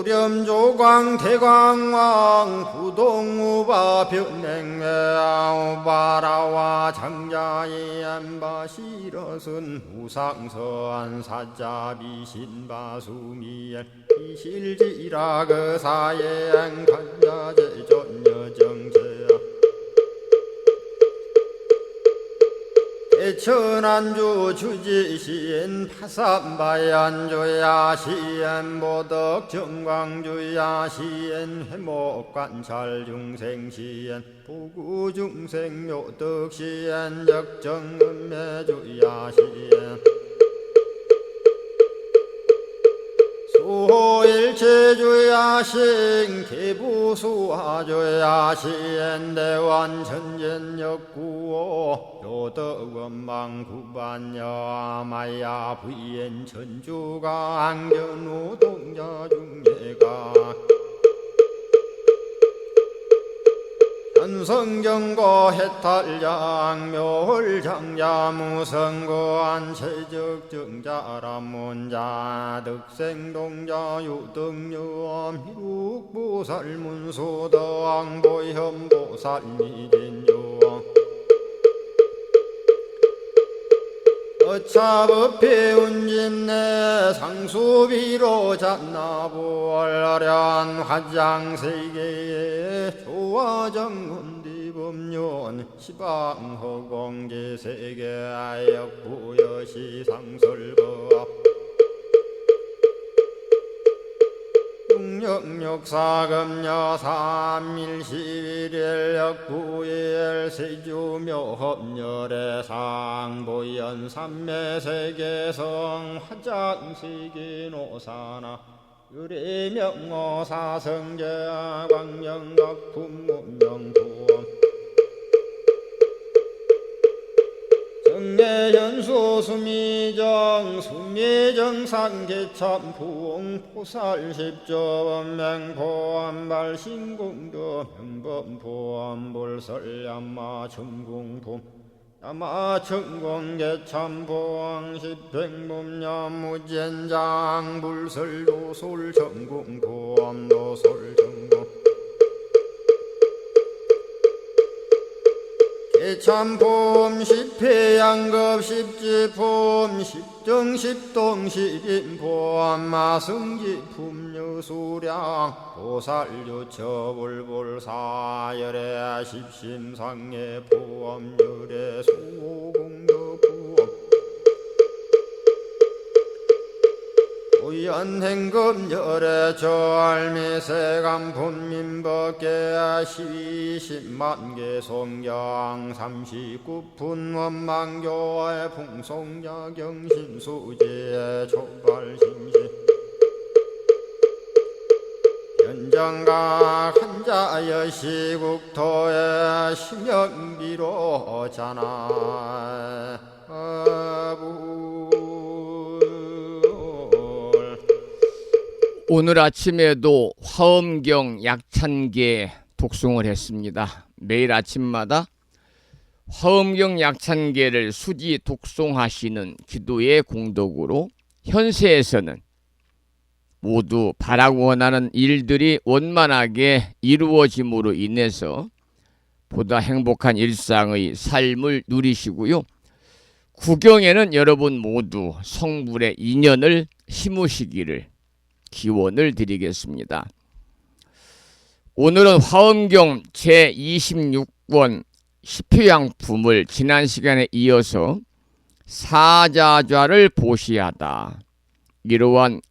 우렴조광 대광왕 부동우바 변냉매 우바라와 장자의 안바시러슨 무상서안 사자비 신바수미엘 이실지라 그 사예안 간자제 전여정제야 대천안주 주지시엔 파산바얀주야 시엔 보덕 정광주야 시엔 회목관찰 중생시엔 부구중생 묘덕시엔 역정음매주야 시엔 수호일체주야 신 기부수화주야 시엔 대완천전역구호 요덕원망구반여 마야 부인 천주가 안견우 동자 중예가 현성경거 해탈장 묘홀장자 무성거안 체적정자람문자 득생동자 유등유엄 희룩보살문소덕보현보살미진유 어차법피 운집내 상수비로 잡나부얼련 화장세계에 조화정문디법륜 시방허공제세계 아역부여시상설법 육력사금여 삼일시일일 역부일 세주묘법열의 상보연 삼매세계성 화장세계노사나 유리명어사성제 광명각품문명부엄 정례현수 수미정 수미정상계참풍 포살십조원맹포암발신공도 명범포암볼설야마 천궁품 야마천공계참포항 십행문야무젠장 불설도솔천궁포암도솔천궁 참폼 십회양급 십지폼 십정십동 십인폼 마승지품 유수량 보살유처불불사열의 십심상의 포엄열의 수공덕부엄 우연행금열의 저알미세간품민법계 12십만개 송경 39분 원망교의 풍송야경신수지의 촉발심시 현정각 한자여 시국토의 심영비로 자나 오늘 아침에도 화엄경 약찬계 독송을 했습니다. 매일 아침마다 화엄경 약찬계를 수지 독송하시는 기도의 공덕으로 현세에서는 모두 바라고 원하는 일들이 원만하게 이루어짐으로 인해서 보다 행복한 일상의 삶을 누리시고요. 구경에는 여러분 모두 성불의 인연을 심으시기를 기원을 드리겠습니다. 오늘은 화엄경 제26권 십효양품을 지난 시간에 이어서 사자좌를 보시하다, 이러한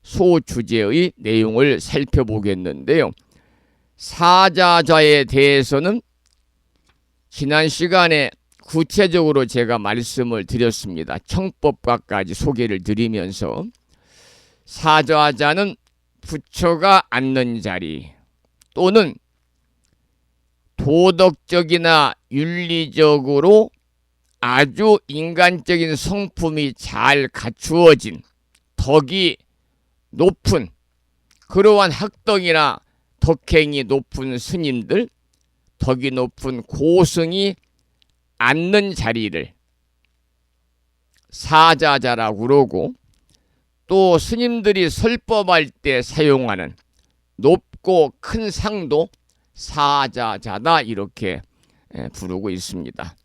소주제의 내용을 살펴보겠는데요. 사자좌에 대해서는 지난 시간에 구체적으로 제가 말씀을 드렸습니다. 청법과까지 소개를 드리면서 사자자는 부처가 앉는 자리 또는 도덕적이나 윤리적으로 아주 인간적인 성품이 잘 갖추어진 덕이 높은 그러한 학덕이나 덕행이 높은 스님들, 덕이 높은 고승이 앉는 자리를 사자자라고 그러고, 또 스님들이 설법할 때 사용하는 높고 큰 상도 사자자다 이렇게 부르고 있습니다.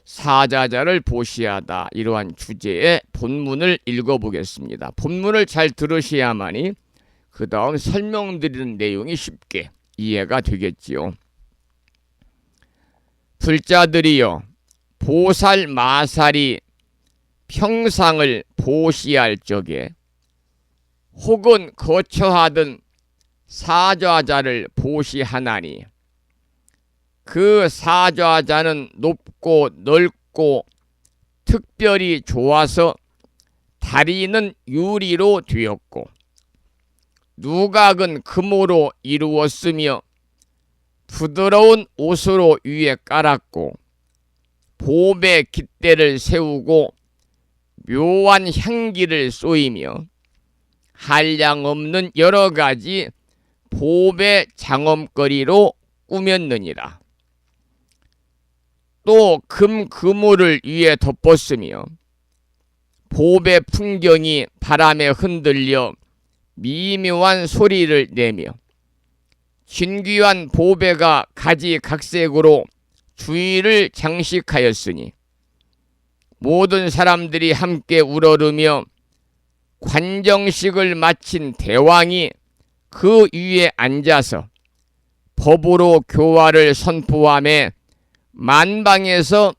사자자를 보시하다 이러한 주제의 본문을 읽어보겠습니다. 본문을 잘 들으셔야만이 그 다음 설명드리는 내용이 쉽게 이해가 되겠지요. 불자들이여 보살 마살이 평상을 보시할 적에 혹은 거처하던 사좌자를 보시하나니 그 사좌자는 높고 넓고 특별히 좋아서 다리는 유리로 되었고 누각은 금으로 이루었으며 부드러운 옷으로 위에 깔았고 보배 깃대를 세우고 묘한 향기를 쏘이며 한량없는 여러 가지 보배 장엄거리로 꾸몄느니라. 또 그물을 위에 덮었으며 보배 풍경이 바람에 흔들려 미묘한 소리를 내며 진귀한 보배가 가지각색으로 주위를 장식하였으니 모든 사람들이 함께 우러르며 관정식을 마친 대왕이 그 위에 앉아서 법으로 교화를 선포하며 만방에서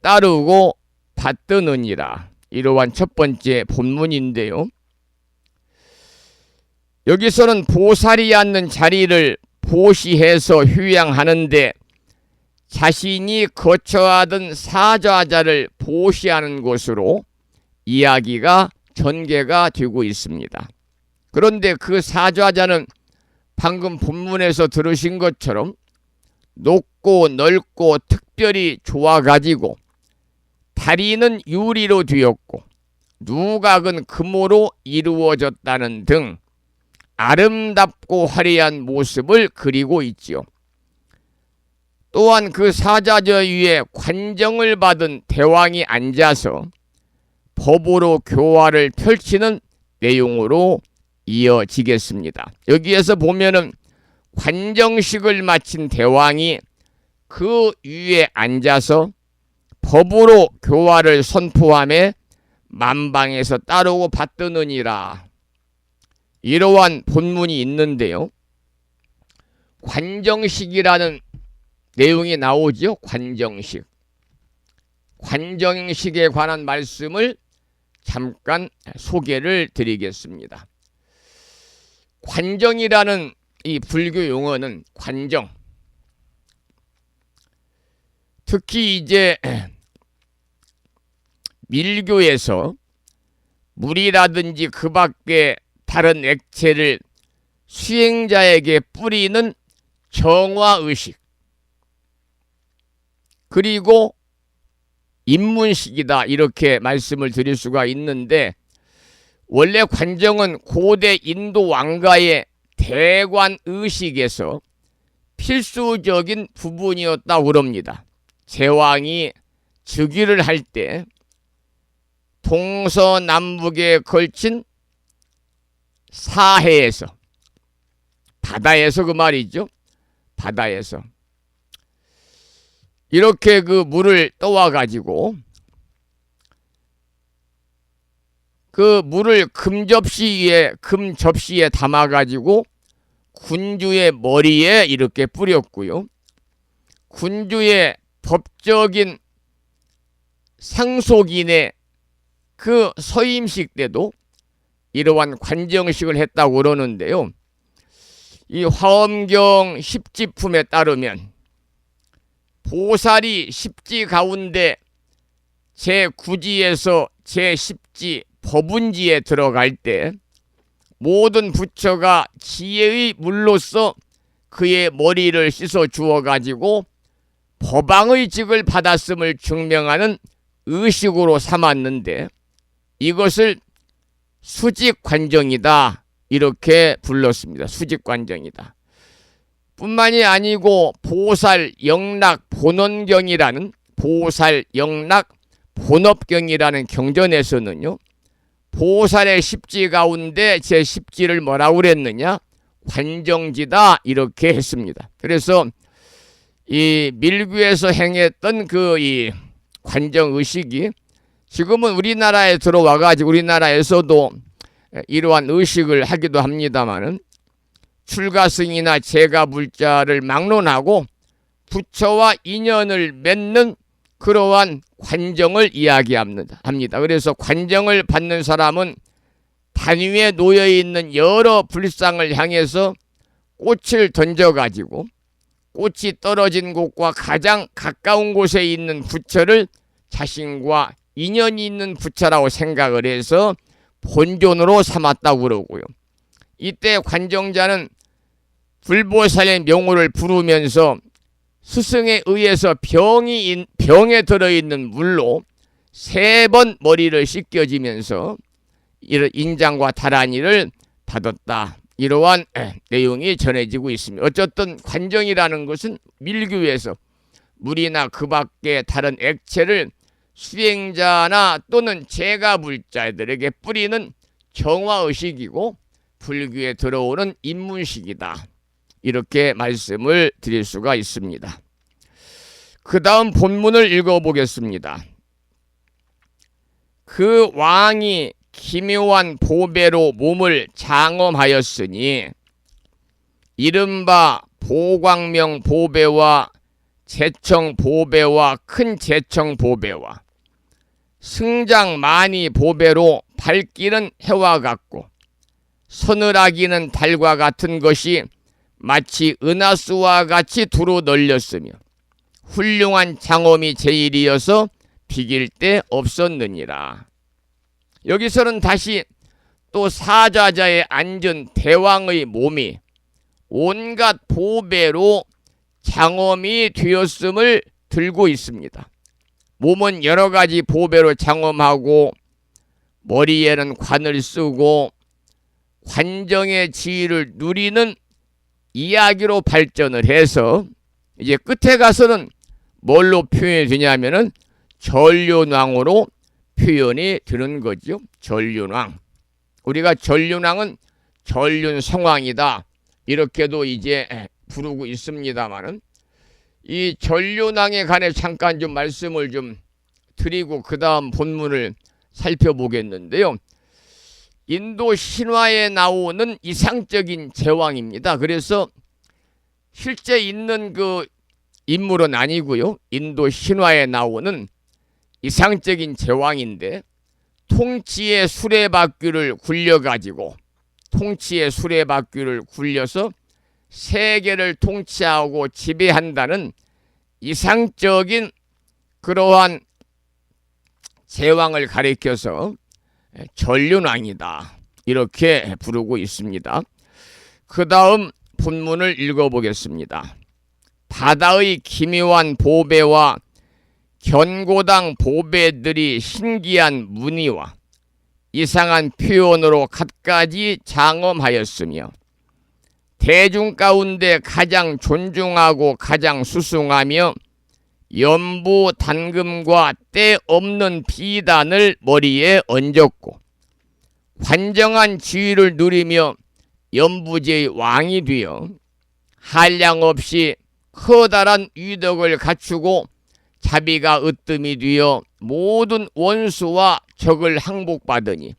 따르고 받드느니라. 이러한 첫 번째 본문인데요. 여기서는 보살이 앉는 자리를 보시해서 휴양하는데 자신이 거처하던 사좌자를 보시하는 것으로 이야기가 전개가 되고 있습니다. 그런데 그 사좌자는 방금 본문에서 들으신 것처럼 높고 넓고 특별히 좋아가지고 다리는 유리로 되었고 누각은 금으로 이루어졌다는 등 아름답고 화려한 모습을 그리고 있지요. 또한 그 사자저 위에 관정을 받은 대왕이 앉아서 법으로 교화를 펼치는 내용으로 이어지겠습니다. 여기에서 보면은 관정식을 마친 대왕이 그 위에 앉아서 법으로 교화를 선포하며 만방에서 따르고 받드느니라. 이러한 본문이 있는데요. 관정식이라는 내용이 나오죠. 관정식. 관정식에 관한 말씀을 잠깐 소개를 드리겠습니다. 관정이라는 이 불교 용어는 관정. 특히 이제 밀교에서 물이라든지 그 밖에 다른 액체를 수행자에게 뿌리는 정화의식, 그리고 입문식이다 이렇게 말씀을 드릴 수가 있는데, 원래 관정은 고대 인도 왕가의 대관 의식에서 필수적인 부분이었다고 그럽니다. 제왕이 즉위를 할 때 동서남북에 걸친 사해에서, 바다에서 그 말이죠. 바다에서 이렇게 그 물을 떠와 가지고 그 물을 금 접시에 담아 가지고 군주의 머리에 이렇게 뿌렸고요. 군주의 법적인 상속인의 그 서임식 때도 이러한 관정식을 했다고 그러는데요. 이 화엄경 십지품에 따르면 보살이 십지 가운데 제9지에서 제10지 법운지에 들어갈 때 모든 부처가 지혜의 물로서 그의 머리를 씻어 주어 가지고 법왕의 직을 받았음을 증명하는 의식으로 삼았는데, 이것을 수직관정이다 이렇게 불렀습니다. 수직관정이다. 뿐만이 아니고 보살 영락 본원경이라는 보살 영락 본업경이라는 경전에서는요, 보살의 십지 가운데 제 십지를 뭐라고 그랬느냐? 관정지다 이렇게 했습니다. 그래서 이 밀규에서 행했던 그 이 관정 의식이 지금은 우리나라에 들어와 가지고 우리나라에서도 이러한 의식을 하기도 합니다만은 출가승이나 제가불자를 막론하고 부처와 인연을 맺는 그러한 관정을 이야기합니다. 그래서 관정을 받는 사람은 단위에 놓여 있는 여러 불상을 향해서 꽃을 던져가지고 꽃이 떨어진 곳과 가장 가까운 곳에 있는 부처를 자신과 인연이 있는 부처라고 생각을 해서 본존으로 삼았다고 그러고요. 이때 관정자는 불보살의 명호를 부르면서 스승에 의해서 병에 들어있는 물로 3번 머리를 씻겨지면서 인장과 다란이를 받았다. 이러한 내용이 전해지고 있습니다. 어쨌든 관정이라는 것은 밀규에서 물이나 그 밖에 다른 액체를 수행자나 또는 제가불자들에게 뿌리는 정화의식이고 불교에 들어오는 입문식이다. 이렇게 말씀을 드릴 수가 있습니다. 그 다음 본문을 읽어보겠습니다. 그 왕이 기묘한 보배로 몸을 장엄하였으니 이른바 보광명 보배와 제청 보배와 큰 제청 보배와 승장 많이 보배로 밝기는 해와 같고 서늘하기는 달과 같은 것이 마치 은하수와 같이 두루 널렸으며 훌륭한 장엄이 제일이어서 비길 데 없었느니라. 여기서는 다시 또 사자자에 앉은 대왕의 몸이 온갖 보배로 장엄이 되었음을 들고 있습니다. 몸은 여러 가지 보배로 장엄하고 머리에는 관을 쓰고 관정의 지위를 누리는 이야기로 발전을 해서 이제 끝에 가서는 뭘로 표현이 되냐면은 전륜왕으로 표현이 되는 거죠. 전륜왕. 우리가 전륜왕은 전륜성왕이다. 이렇게도 이제 부르고 있습니다만은 이 전륜왕에 관해 잠깐 좀 말씀을 좀 드리고 그 다음 본문을 살펴보겠는데요. 인도 신화에 나오는 이상적인 제왕입니다. 그래서 실제 있는 그 인물은 아니고요. 인도 신화에 나오는 이상적인 제왕인데 통치의 수레바퀴를 굴려가지고 굴려서 세계를 통치하고 지배한다는 이상적인 그러한 제왕을 가리켜서 전륜왕이다. 이렇게 부르고 있습니다. 그 다음 본문을 읽어보겠습니다. 바다의 기묘한 보배와 견고당 보배들이 신기한 무늬와 이상한 표현으로 갖가지 장엄하였으며 대중 가운데 가장 존중하고 가장 수숭하며 연부 단금과 때 없는 비단을 머리에 얹었고 관정한 지위를 누리며 연부제의 왕이 되어 한량없이 커다란 위덕을 갖추고 자비가 으뜸이 되어 모든 원수와 적을 항복받으니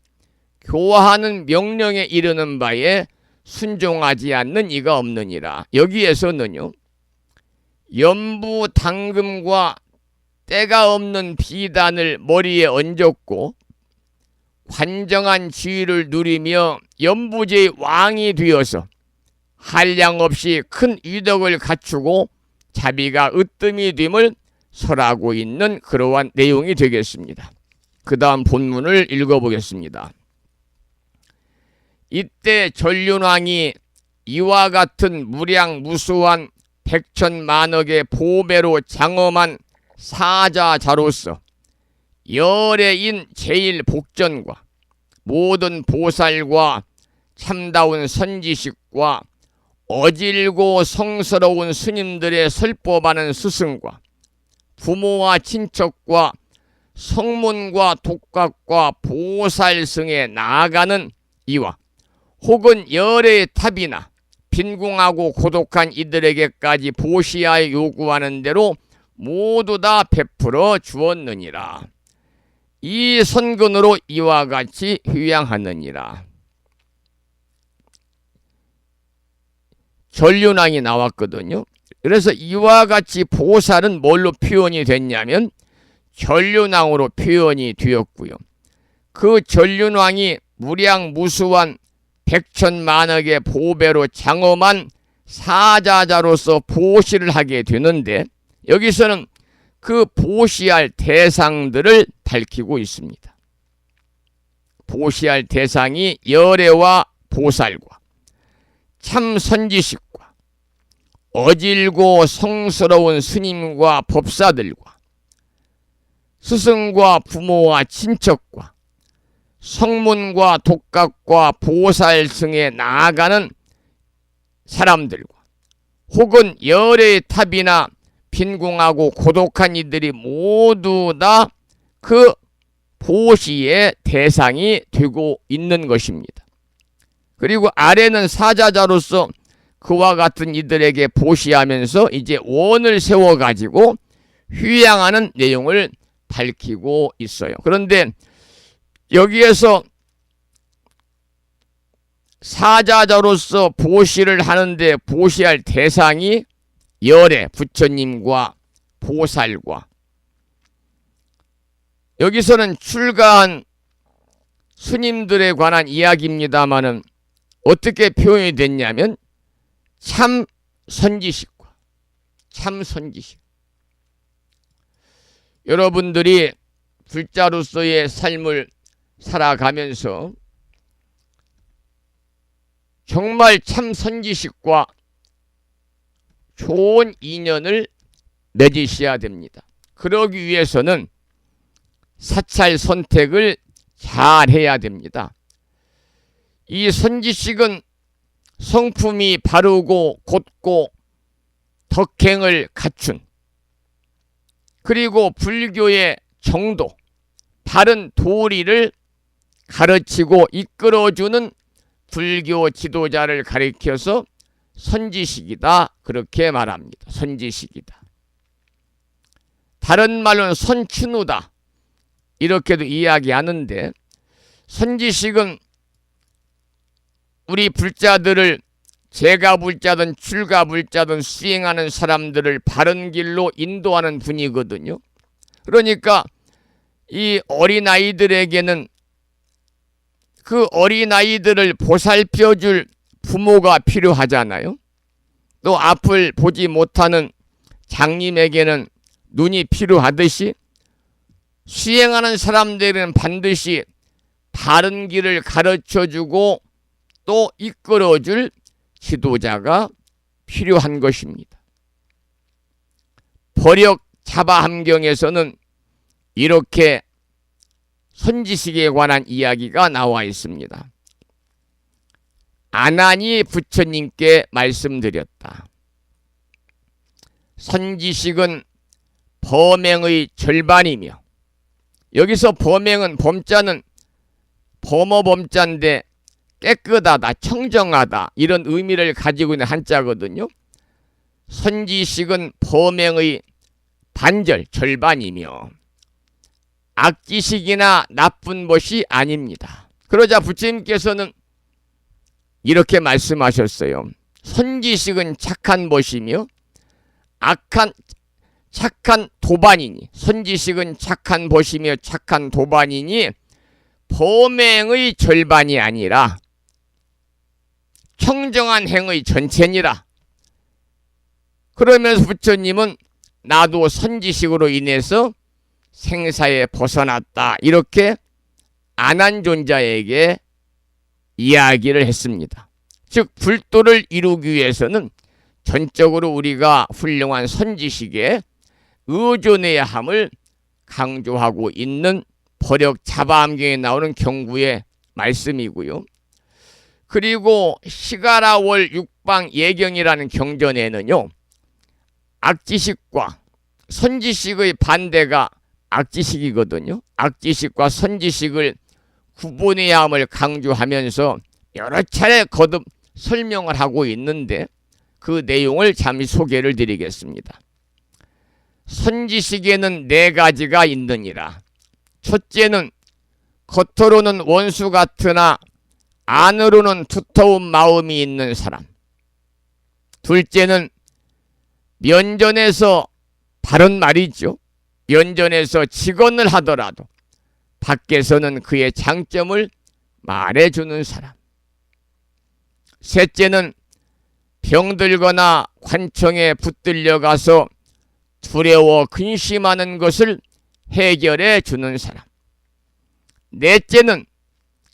교화하는 명령에 이르는 바에 순종하지 않는 이가 없느니라. 여기에서는요, 연부 당금과 때가 없는 비단을 머리에 얹었고 관정한 지위를 누리며 연부제의 왕이 되어서 한량없이 큰 위덕을 갖추고 자비가 으뜸이 됨을 설하고 있는 그러한 내용이 되겠습니다. 그 다음 본문을 읽어보겠습니다. 이때 전륜왕이 이와 같은 무량무수한 백천만억의 보배로 장엄한 사자자로서 열애인 제일 복전과 모든 보살과 참다운 선지식과 어질고 성스러운 스님들의 설법하는 스승과 부모와 친척과 성문과 독각과 보살승에 나아가는 이와 혹은 열의 탑이나 빈궁하고 고독한 이들에게까지 보시하여 요구하는 대로 모두 다 베풀어 주었느니라. 이 선근으로 이와 같이 휴양하느니라. 전륜왕이 나왔거든요. 그래서 이와 같이 보살은 뭘로 표현이 됐냐면 전륜왕으로 표현이 되었고요. 그 전륜왕이 무량무수한 백천만억의 보배로 장엄한 사자자로서 보시를 하게 되는데 여기서는 그 보시할 대상들을 밝히고 있습니다. 보시할 대상이 열애와 보살과 참 선지식과 어질고 성스러운 스님과 법사들과 스승과 부모와 친척과 성문과 독각과 보살승에 나아가는 사람들과 혹은 열의 탑이나 빈궁하고 고독한 이들이 모두 다 그 보시의 대상이 되고 있는 것입니다. 그리고 아래는 사자자로서 그와 같은 이들에게 보시하면서 이제 원을 세워가지고 휴양하는 내용을 밝히고 있어요. 그런데 여기에서 사자자로서 보시를 하는데 보시할 대상이 열애 부처님과 보살과 여기서는 출가한 스님들에 관한 이야기입니다마는 어떻게 표현이 됐냐면 참 선지식과 참 선지식. 여러분들이 불자로서의 삶을 살아가면서 정말 참 선지식과 좋은 인연을 맺으셔야 됩니다. 그러기 위해서는 사찰 선택을 잘 해야 됩니다. 이 선지식은 성품이 바르고 곧고 덕행을 갖춘 그리고 불교의 정도, 바른 도리를 가르치고 이끌어주는 불교 지도자를 가리켜서 선지식이다 그렇게 말합니다. 선지식이다. 다른 말로는 선춘우다 이렇게도 이야기하는데 선지식은 우리 불자들을 재가불자든 출가불자든 수행하는 사람들을 바른 길로 인도하는 분이거든요. 그러니까 이 어린아이들에게는 그 어린아이들을 보살펴줄 부모가 필요하잖아요. 또 앞을 보지 못하는 장님에게는 눈이 필요하듯이 수행하는 사람들은 반드시 바른 길을 가르쳐주고 또 이끌어줄 지도자가 필요한 것입니다. 법력 자바함경에서는 이렇게 선지식에 관한 이야기가 나와 있습니다. 아난이 부처님께 말씀드렸다. 선지식은 범행의 절반이며 여기서 범행은 범자는 범어범자인데 깨끗하다, 청정하다 이런 의미를 가지고 있는 한자거든요. 선지식은 범행의 반절, 절반이며 악지식이나 나쁜 것이 아닙니다. 그러자 부처님께서는 이렇게 말씀하셨어요. 선지식은 착한 것이며 착한 도반이니 선지식은 착한 것이며 착한 도반이니 범행의 절반이 아니라 청정한 행의 전체니라. 그러면서 부처님은 나도 선지식으로 인해서 생사에 벗어났다 이렇게 아난존자에게 이야기를 했습니다. 즉 불도를 이루기 위해서는 전적으로 우리가 훌륭한 선지식에 의존해야 함을 강조하고 있는 법력 자바함경에 나오는 경구의 말씀이고요. 그리고 시가라월 육방 예경이라는 경전에는요. 악지식과 선지식의 반대가 악지식이거든요. 악지식과 선지식을 구분해야 함을 강조하면서 여러 차례 거듭 설명을 하고 있는데 그 내용을 잠시 소개를 드리겠습니다. 선지식에는 4가지가 있느니라. 첫째는 겉으로는 원수 같으나 안으로는 두터운 마음이 있는 사람. 둘째는 면전에서 바른 말이죠. 면전에서 직언을 하더라도 밖에서는 그의 장점을 말해주는 사람. 셋째는 병들거나 관청에 붙들려 가서 두려워 근심하는 것을 해결해 주는 사람. 넷째는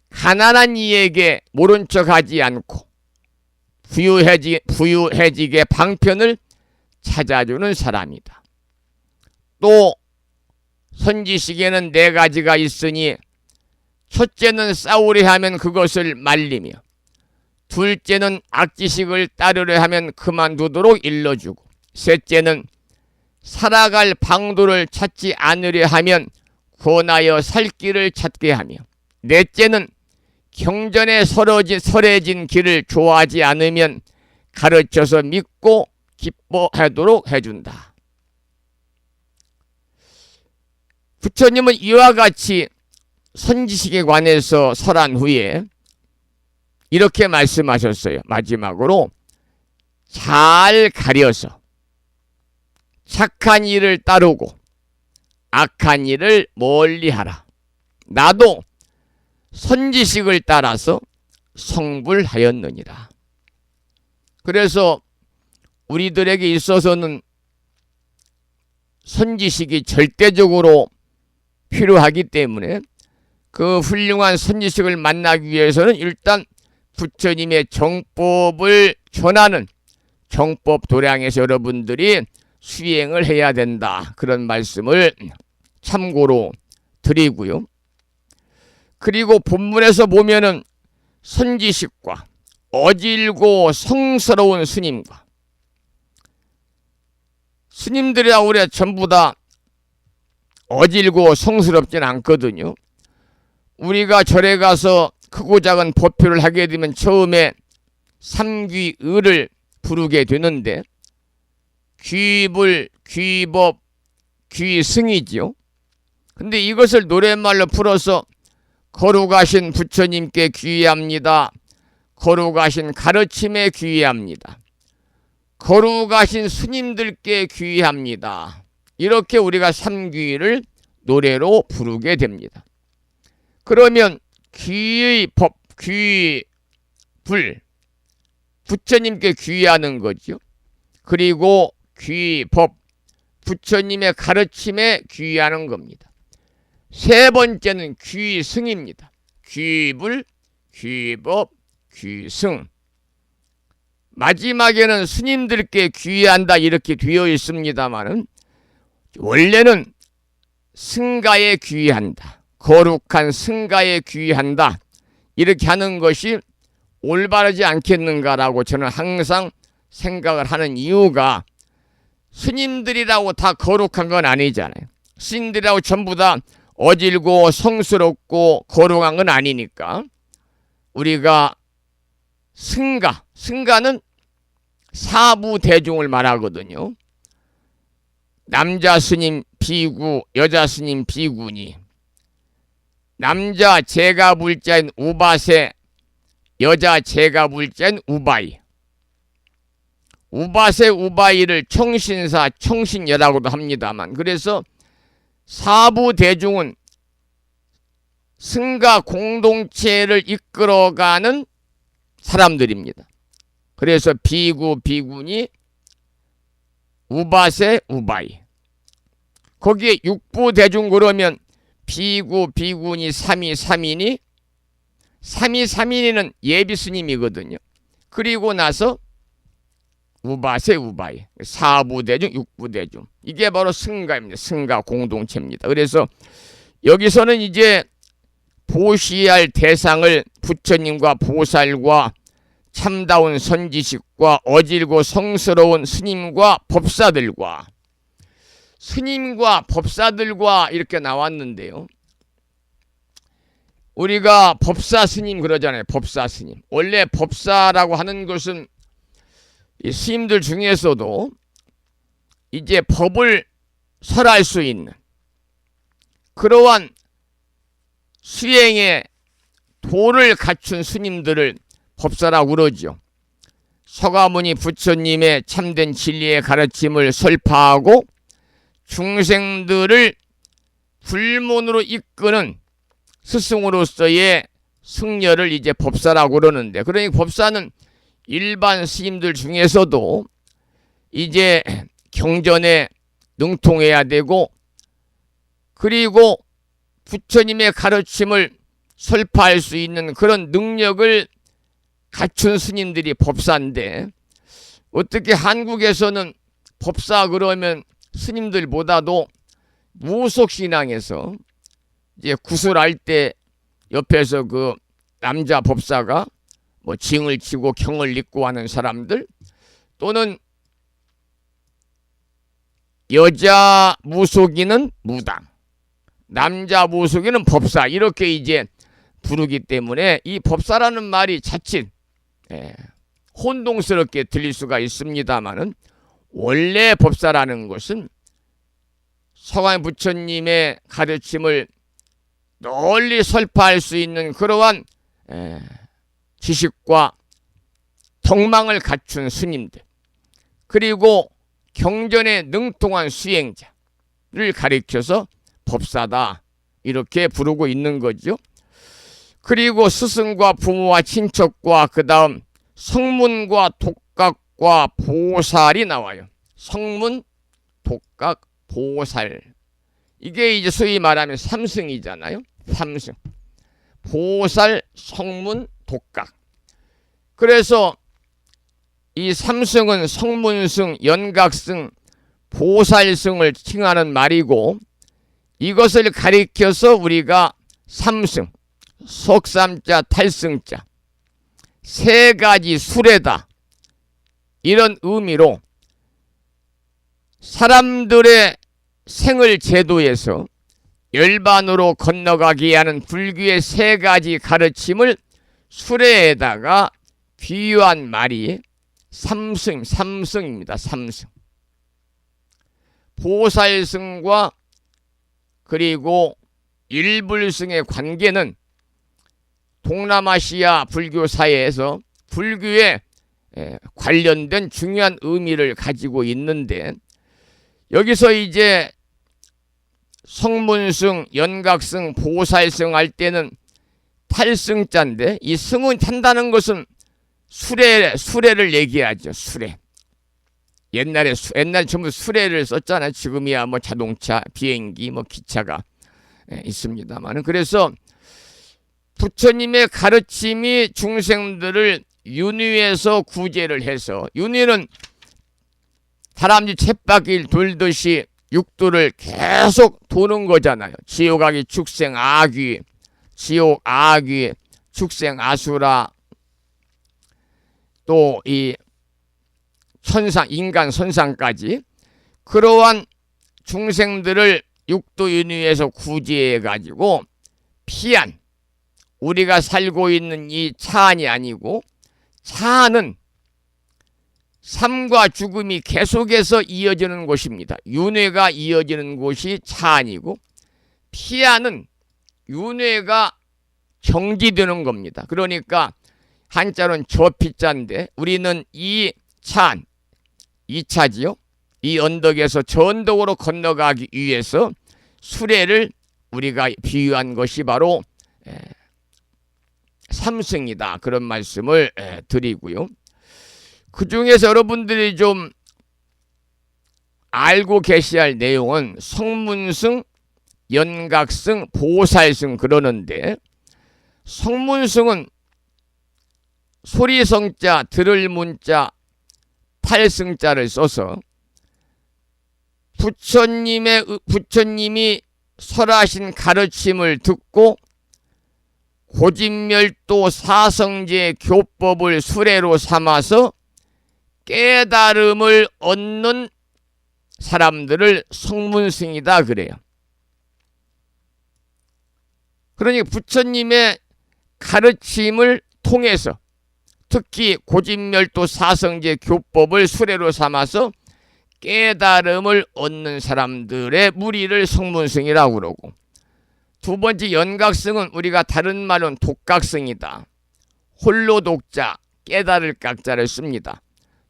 가난한 이에게 모른 척하지 않고 부유해지게 방편을 찾아주는 사람이다. 또 선지식에는 4가지가 있으니 첫째는 싸우려 하면 그것을 말리며, 둘째는 악지식을 따르려 하면 그만두도록 일러주고, 셋째는 살아갈 방도를 찾지 않으려 하면 권하여 살 길을 찾게 하며, 넷째는 경전에 설해진 길을 좋아하지 않으면 가르쳐서 믿고 기뻐하도록 해준다. 부처님은 이와 같이 선지식에 관해서 설한 후에 이렇게 말씀하셨어요. 마지막으로 잘 가려서 착한 일을 따르고 악한 일을 멀리하라. 나도 선지식을 따라서 성불하였느니라. 그래서 우리들에게 있어서는 선지식이 절대적으로 필요하기 때문에 그 훌륭한 선지식을 만나기 위해서는 일단 부처님의 정법을 전하는 정법 도량에서 여러분들이 수행을 해야 된다. 그런 말씀을 참고로 드리고요. 그리고 본문에서 보면은 선지식과 어질고 성스러운 스님과, 스님들이야 우리가 전부 다 어질고 성스럽진 않거든요. 우리가 절에 가서 크고 작은 법표를 하게 되면 처음에 삼귀의를 부르게 되는데 귀불, 귀법, 귀승이지요. 근데 이것을 노랫말로 풀어서 거룩하신 부처님께 귀의합니다. 거룩하신 가르침에 귀의합니다. 거룩하신 스님들께 귀의합니다. 이렇게 우리가 삼귀를 노래로 부르게 됩니다. 그러면 귀의 법, 귀불, 부처님께 귀의하는 거죠. 그리고 귀법, 부처님의 가르침에 귀의하는 겁니다. 세 번째는 귀승입니다. 귀불, 귀법, 귀승. 마지막에는 스님들께 귀의한다 이렇게 되어 있습니다만은 원래는 승가에 귀의한다. 거룩한 승가에 귀의한다. 이렇게 하는 것이 올바르지 않겠는가라고 저는 항상 생각을 하는 이유가, 스님들이라고 다 거룩한 건 아니잖아요. 스님들이라고 전부 다 어질고 성스럽고 거룩한 건 아니니까 우리가 승가는 사부 대중을 말하거든요. 남자 스님 비구, 여자 스님 비구니, 남자 제가불자인 우바세, 여자 제가불자인 우바이. 우바세 우바이를 청신사 청신여라고도 합니다만, 그래서 사부 대중은 승가 공동체를 이끌어가는 사람들입니다. 그래서 비구, 비구니, 우바세, 우바이. 거기에 육부 대중 그러면 비구, 비구니, 삼이, 삼인이, 삼이, 삼인이는 예비 스님이거든요. 그리고 나서 우바세, 우바이. 사부 대중, 육부 대중. 이게 바로 승가입니다. 승가 공동체입니다. 그래서 여기서는 이제 보시할 대상을 부처님과 보살과 참다운 선지식과 어질고 성스러운 스님과 법사들과 스님과 법사들과 이렇게 나왔는데요. 우리가 법사 스님 그러잖아요. 법사 스님. 원래 법사라고 하는 것은 이 스님들 중에서도 이제 법을 설할 수 있는 그러한 수행의 도를 갖춘 스님들을 법사라고 그러죠. 서가모니 부처님의 참된 진리의 가르침을 설파하고 중생들을 불문으로 이끄는 스승으로서의 승려를 이제 법사라고 그러는데, 그러니 법사는 일반 스님들 중에서도 이제 경전에 능통해야 되고, 그리고 부처님의 가르침을 설파할 수 있는 그런 능력을 갖춘 스님들이 법사인데, 어떻게 한국에서는 법사 그러면 스님들보다도 무속신앙에서 이제 구슬할 때 옆에서 그 남자 법사가 뭐 징을 치고 경을 읽고 하는 사람들, 또는 여자 무속인은 무당, 남자 무속인은 법사, 이렇게 이제 부르기 때문에 이 법사라는 말이 자칫 혼동스럽게 들릴 수가 있습니다만은, 원래 법사라는 것은 서가모니 부처님의 가르침을 널리 설파할 수 있는 그러한 지식과 덕망을 갖춘 스님들, 그리고 경전에 능통한 수행자를 가리켜서 법사다 이렇게 부르고 있는 거죠. 그리고 스승과 부모와 친척과 그 다음 성문과 독각과 보살이 나와요. 성문, 독각, 보살, 이게 이제 소위 말하면 삼승이잖아요. 삼승, 보살, 성문, 독각. 그래서 이 삼승은 성문승, 연각승, 보살승을 칭하는 말이고, 이것을 가리켜서 우리가 삼승, 속삼자, 탈승자, 세 가지 수레다, 이런 의미로 사람들의 생을 제도에서 열반으로 건너가게 하는 불교의 세 가지 가르침을 수레에다가 비유한 말이 삼승입니다. 삼승. 보살승과 그리고 일불승의 관계는 동남아시아 불교사회에서 불교에 관련된 중요한 의미를 가지고 있는데, 여기서 이제 성문승, 연각승, 보살승 할 때는 탈승자인데, 이 승은 탄다는 것은 수레를 얘기하죠. 수레. 옛날에 전부 수레를 썼잖아요. 지금이야 뭐 자동차, 비행기, 뭐 기차가 있습니다만, 그래서 부처님의 가르침이 중생들을 윤회에서 구제를 해서, 윤회는 다람쥐 쳇바퀴를 돌듯이 육도를 계속 도는 거잖아요. 지옥아귀, 축생, 아귀, 지옥, 아귀, 축생, 아수라, 또 이 천상, 인간, 선상까지 그러한 중생들을 육도윤회에서 구제해가지고 피한, 우리가 살고 있는 이 차안이 아니고, 차안은 삶과 죽음이 계속해서 이어지는 곳입니다. 윤회가 이어지는 곳이 차안이고, 피안은 윤회가 정지되는 겁니다. 그러니까 한자로는 저피자인데, 우리는 이 차안, 이 차지요, 이 언덕에서 저 언덕으로 건너가기 위해서 수레를 우리가 비유한 것이 바로 삼승이다, 그런 말씀을 드리고요. 그 중에서 여러분들이 좀 알고 계셔야 할 내용은 성문승, 연각승, 보살승 그러는데, 성문승은 소리성자, 들을 문자, 탈승자를 써서 부처님이 설하신 가르침을 듣고 고진멸도 사성제 교법을 수레로 삼아서 깨달음을 얻는 사람들을 성문승이다 그래요. 그러니 부처님의 가르침을 통해서 특히 고진멸도 사성제 교법을 수레로 삼아서 깨달음을 얻는 사람들의 무리를 성문승이라고 그러고, 두 번째 연각승은 우리가 다른 말로는 독각승이다. 홀로 독자, 깨달을 각자를 씁니다.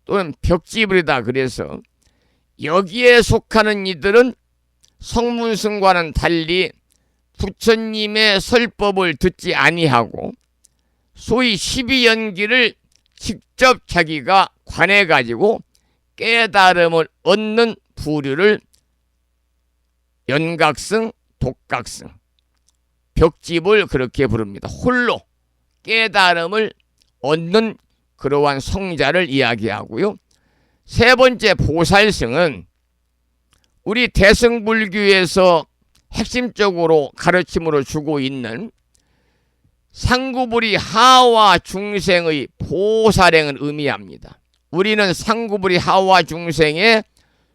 또는 벽지불이다. 그래서 여기에 속하는 이들은 성문승과는 달리 부처님의 설법을 듣지 아니하고 소위 12연기를 직접 자기가 관해가지고 깨달음을 얻는 부류를 연각승, 독각승, 벽집을 그렇게 부릅니다. 홀로 깨달음을 얻는 그러한 성자를 이야기하고요. 세 번째 보살승은 우리 대승불교에서 핵심적으로 가르침으로 주고 있는 상구불이 하와 중생의 보살행을 의미합니다. 우리는 상구불이 하와 중생의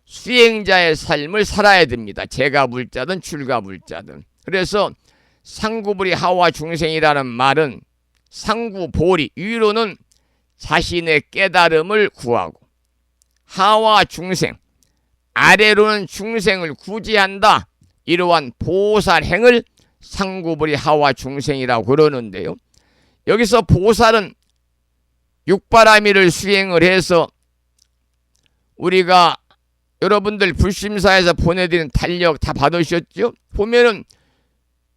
수행자의 삶을 살아야 됩니다. 제가불자든 출가불자든. 그래서 상구불이 하와 중생이라는 말은 상구보리, 위로는 자신의 깨달음을 구하고 하와 중생, 아래로는 중생을 구제한다. 이러한 보살행을 상구불이 하와 중생이라고 그러는데요. 여기서 보살은 육바라밀을 수행을 해서 우리가 여러분들 불심사에서 보내드린 달력 다 받으셨죠? 보면은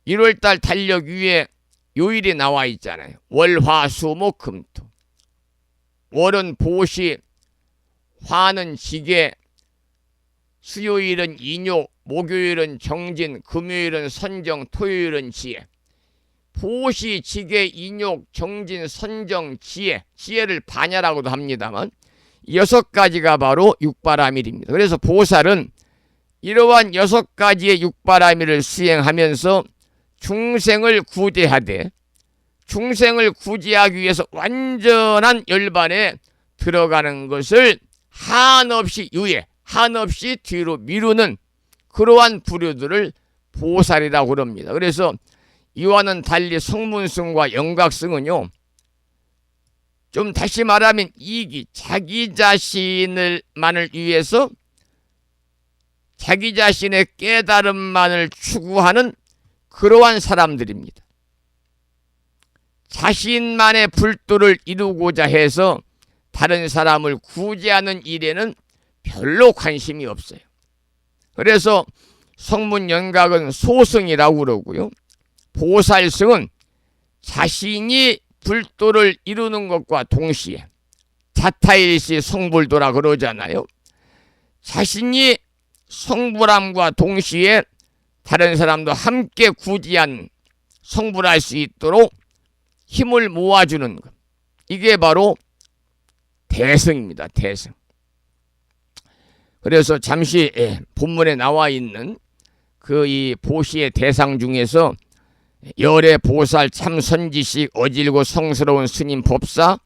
1월달 달력 위에 요일이 나와 있잖아요. 월, 화, 수, 목, 금, 토. 월은 보시, 화는 지계, 수요일은 인욕, 목요일은 정진, 금요일은 선정, 토요일은 지혜. 보시, 지계, 인욕, 정진, 선정, 지혜. 지혜를 반야라고도 합니다만 6가지가 바로 육바라밀입니다. 그래서 보살은 이러한 6가지의 육바라밀을 수행하면서 중생을 구제하되, 중생을 구제하기 위해서 완전한 열반에 들어가는 것을 한없이 유예, 한없이 뒤로 미루는 그러한 부류들을 보살이라고 그럽니다. 그래서 이와는 달리 성문승과 연각승은요, 좀 다시 말하면 이기, 자기 자신을만을 위해서 자기 자신의 깨달음만을 추구하는 그러한 사람들입니다. 자신만의 불도를 이루고자 해서 다른 사람을 구제하는 일에는 별로 관심이 없어요. 그래서 성문연각은 소승이라고 그러고요. 보살승은 자신이 불도를 이루는 것과 동시에 자타일시 성불도라 그러잖아요. 자신이 성불함과 동시에 다른 사람도 함께 구제한 성불할 수 있도록 힘을 모아주는 것. 이게 바로 대승입니다. 대승. 그래서 잠시 본문에 나와 있는 그 이 보시의 대상 중에서 열애 보살 참선지식 어질고 성스러운 스님 법사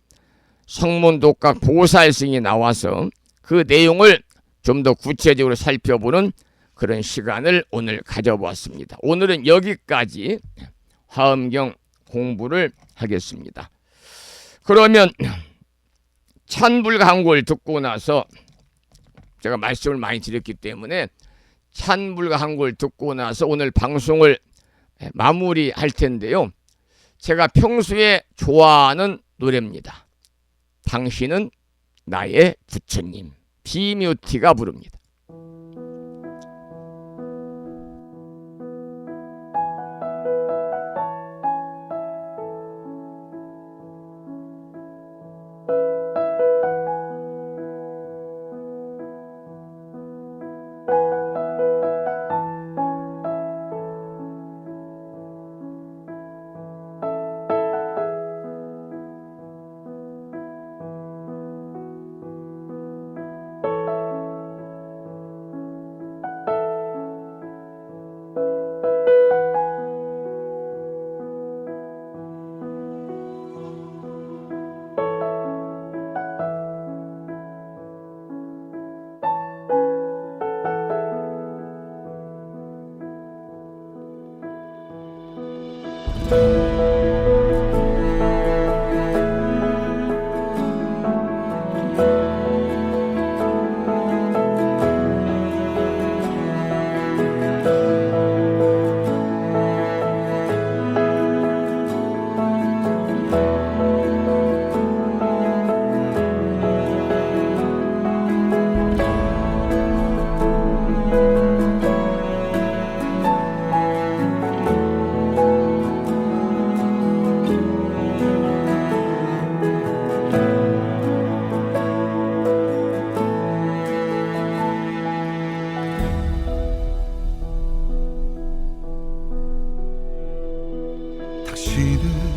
성문독각 보살승이 나와서 그 내용을 좀 더 구체적으로 살펴보는 그런 시간을 오늘 가져보았습니다. 오늘은 여기까지 화엄경 공부를 하겠습니다. 그러면 찬불강구를 듣고 나서 제가 말씀을 많이 드렸기 때문에 찬불강구를 듣고 나서 오늘 방송을 마무리할 텐데요. 제가 평소에 좋아하는 노래입니다. 당신은 나의 부처님, 비뮤티가 부릅니다. 당신은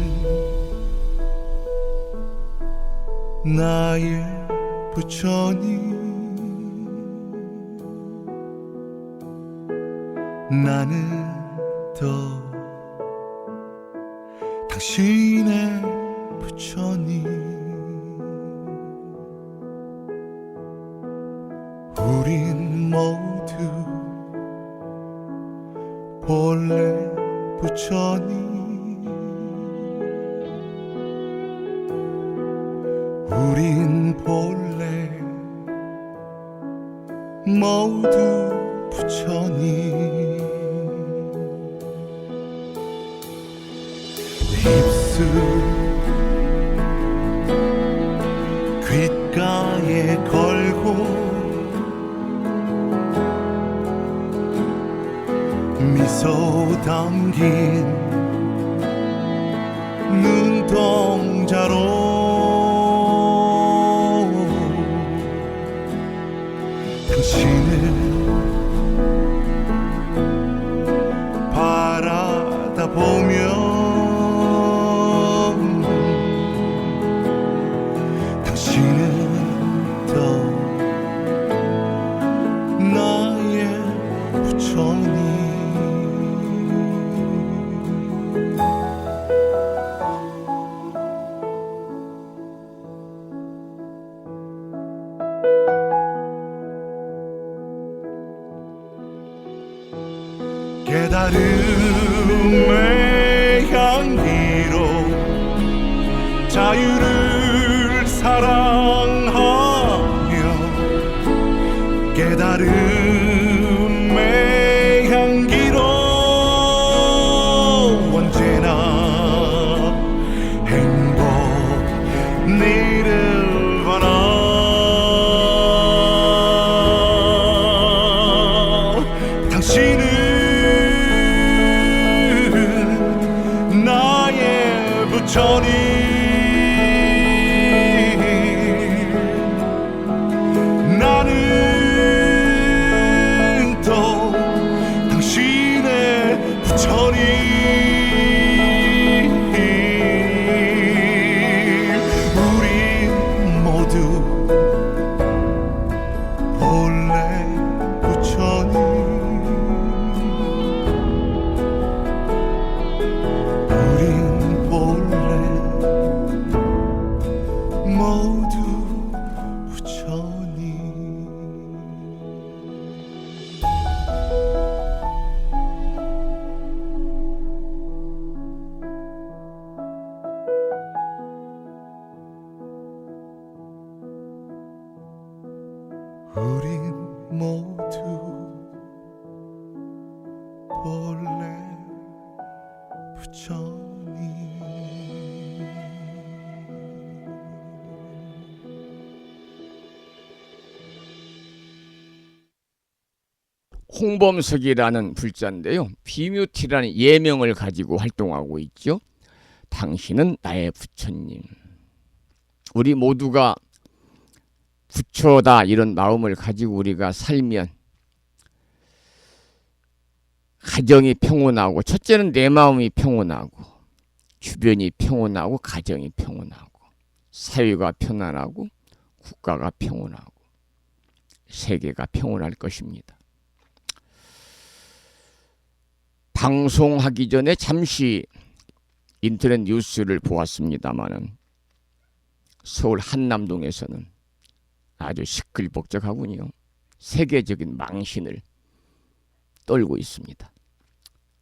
나의 부처님, 나는 더 당신의 부처님. 우린 모두 본래 부처님. 우린 본래 모두 부처님. 입술 귓가에 걸고 미소 담긴 눈동자로 당신을 바라다 보면 당신은 더 나의 부처님. 깨달음의 향기로 자유를 사랑하며 깨달음의 향기로 언제나 행복 니르바나. 당신은 나의 부처님. 나는 또 당신의 부처님. 우리 모두 본래 부처님. 우린 본래 모두 부처님. 우린 모두 본래 부처님. 홍범석이라는 불자인데요. 비뮤티라는 예명을 가지고 활동하고 있죠. 당신은 나의 부처님. 우리 모두가 부처다 이런 마음을 가지고 우리가 살면 가정이 평온하고, 첫째는 내 마음이 평온하고, 주변이 평온하고, 가정이 평온하고, 사회가 편안하고, 국가가 평온하고, 세계가 평온할 것입니다. 방송하기 전에 잠시 인터넷 뉴스를 보았습니다마는 서울 한남동에서는 아주 시끌벅적하군요. 세계적인 망신을 떨고 있습니다.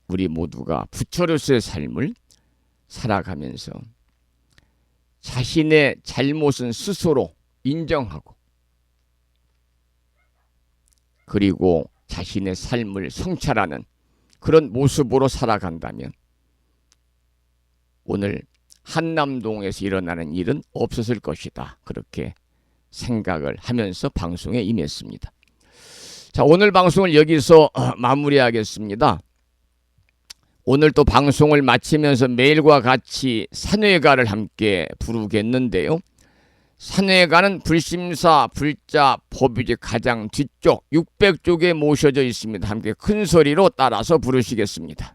우리 모두가 부처로서의 삶을 살아가면서 자신의 잘못은 스스로 인정하고, 그리고 자신의 삶을 성찰하는 그런 모습으로 살아간다면 오늘 한남동에서 일어나는 일은 없었을 것이다. 그렇게 생각을 하면서 방송에 임했습니다. 자, 오늘 방송을 여기서 마무리하겠습니다. 오늘 또 방송을 마치면서 매일과 같이 산회가를 함께 부르겠는데요. 산회가는 불심사 불자 법유지 가장 뒤쪽 600쪽에 모셔져 있습니다. 함께 큰 소리로 따라서 부르시겠습니다.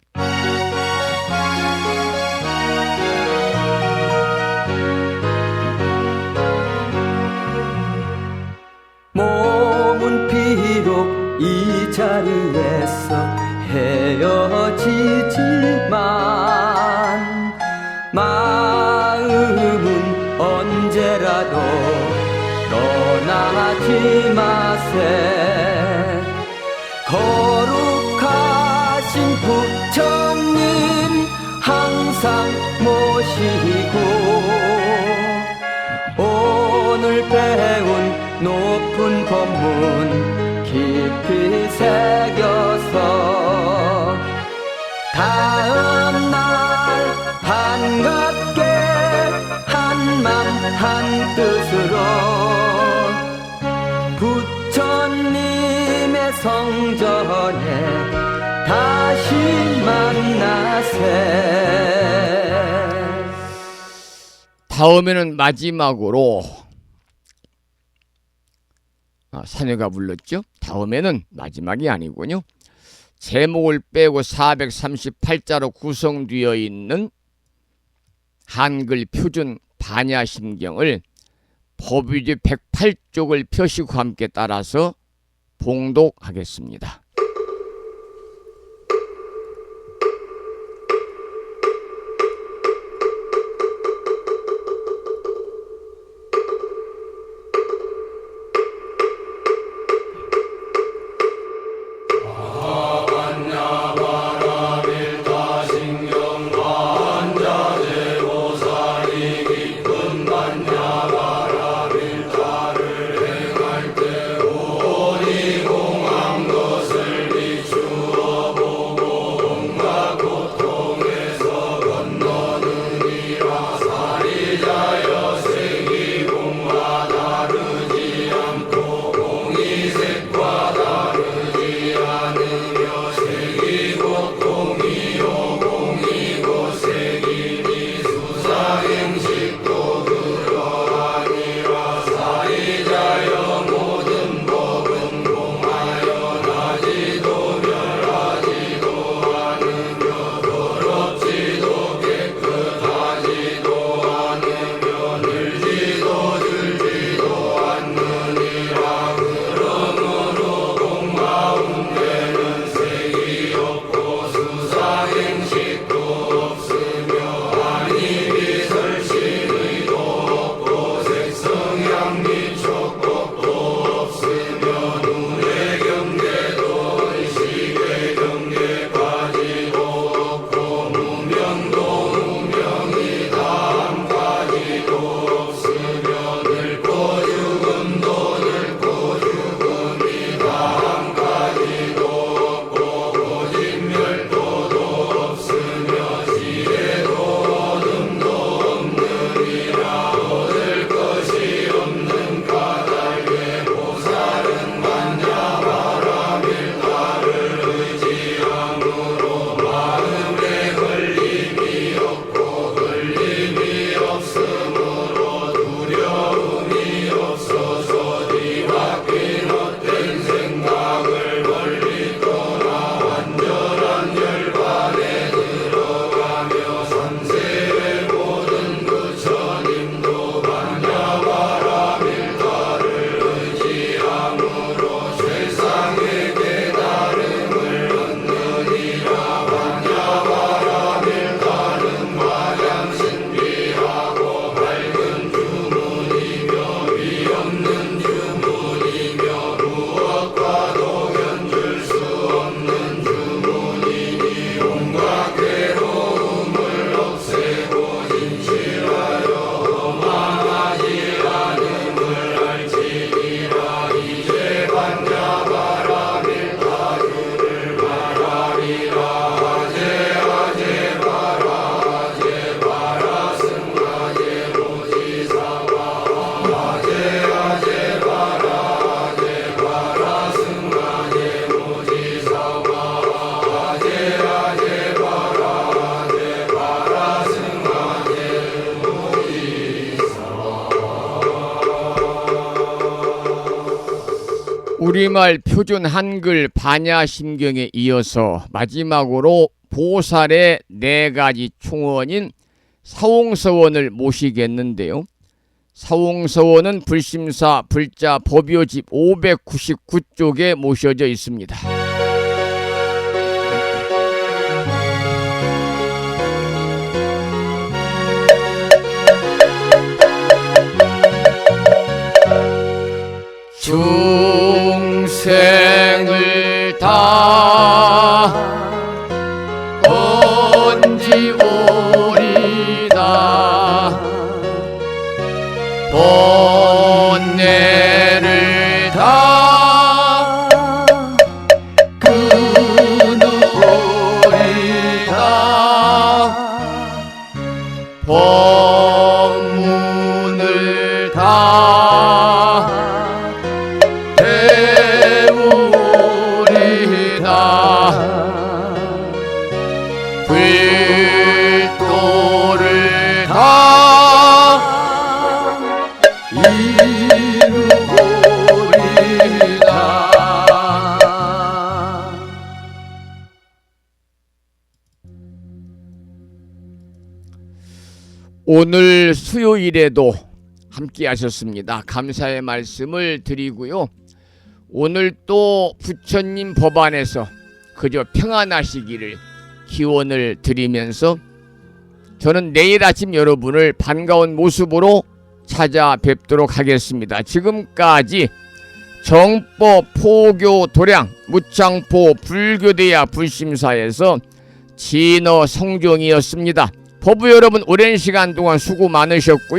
마음은 언제라도 떠나지 마세. 거룩하신 부처님 항상 모시고 오늘 배운 높은 법문 깊이 새겨서 다음날 반갑게 한맘 한뜻으로 부처님의 성전에 다시 만나세. 다음에는 마지막으로 사녀가 불렀죠. 다음에는 마지막이 아니군요. 제목을 빼고 438자로 구성되어 있는 한글 표준 반야심경을 법위지 108쪽을 펴시고 함께 따라서 봉독하겠습니다. 우리말 표준 한글 반야심경에 이어서 마지막으로 보살의 4가지 총원인 사홍서원을 모시겠는데요. 사홍서원은 불심사 불자 법요집 599쪽에 모셔져 있습니다. 오늘 수요일에도 함께 하셨습니다. 감사의 말씀을 드리고요. 오늘 또 부처님 법안에서 그저 평안하시기를 기원을 드리면서 저는 내일 아침 여러분을 반가운 모습으로 찾아뵙도록 하겠습니다. 지금까지 정법 포교 도량 무창포 불교대야 불심사에서 진어 성종이었습니다. 법부 여러분 오랜 시간 동안 수고 많으셨고요.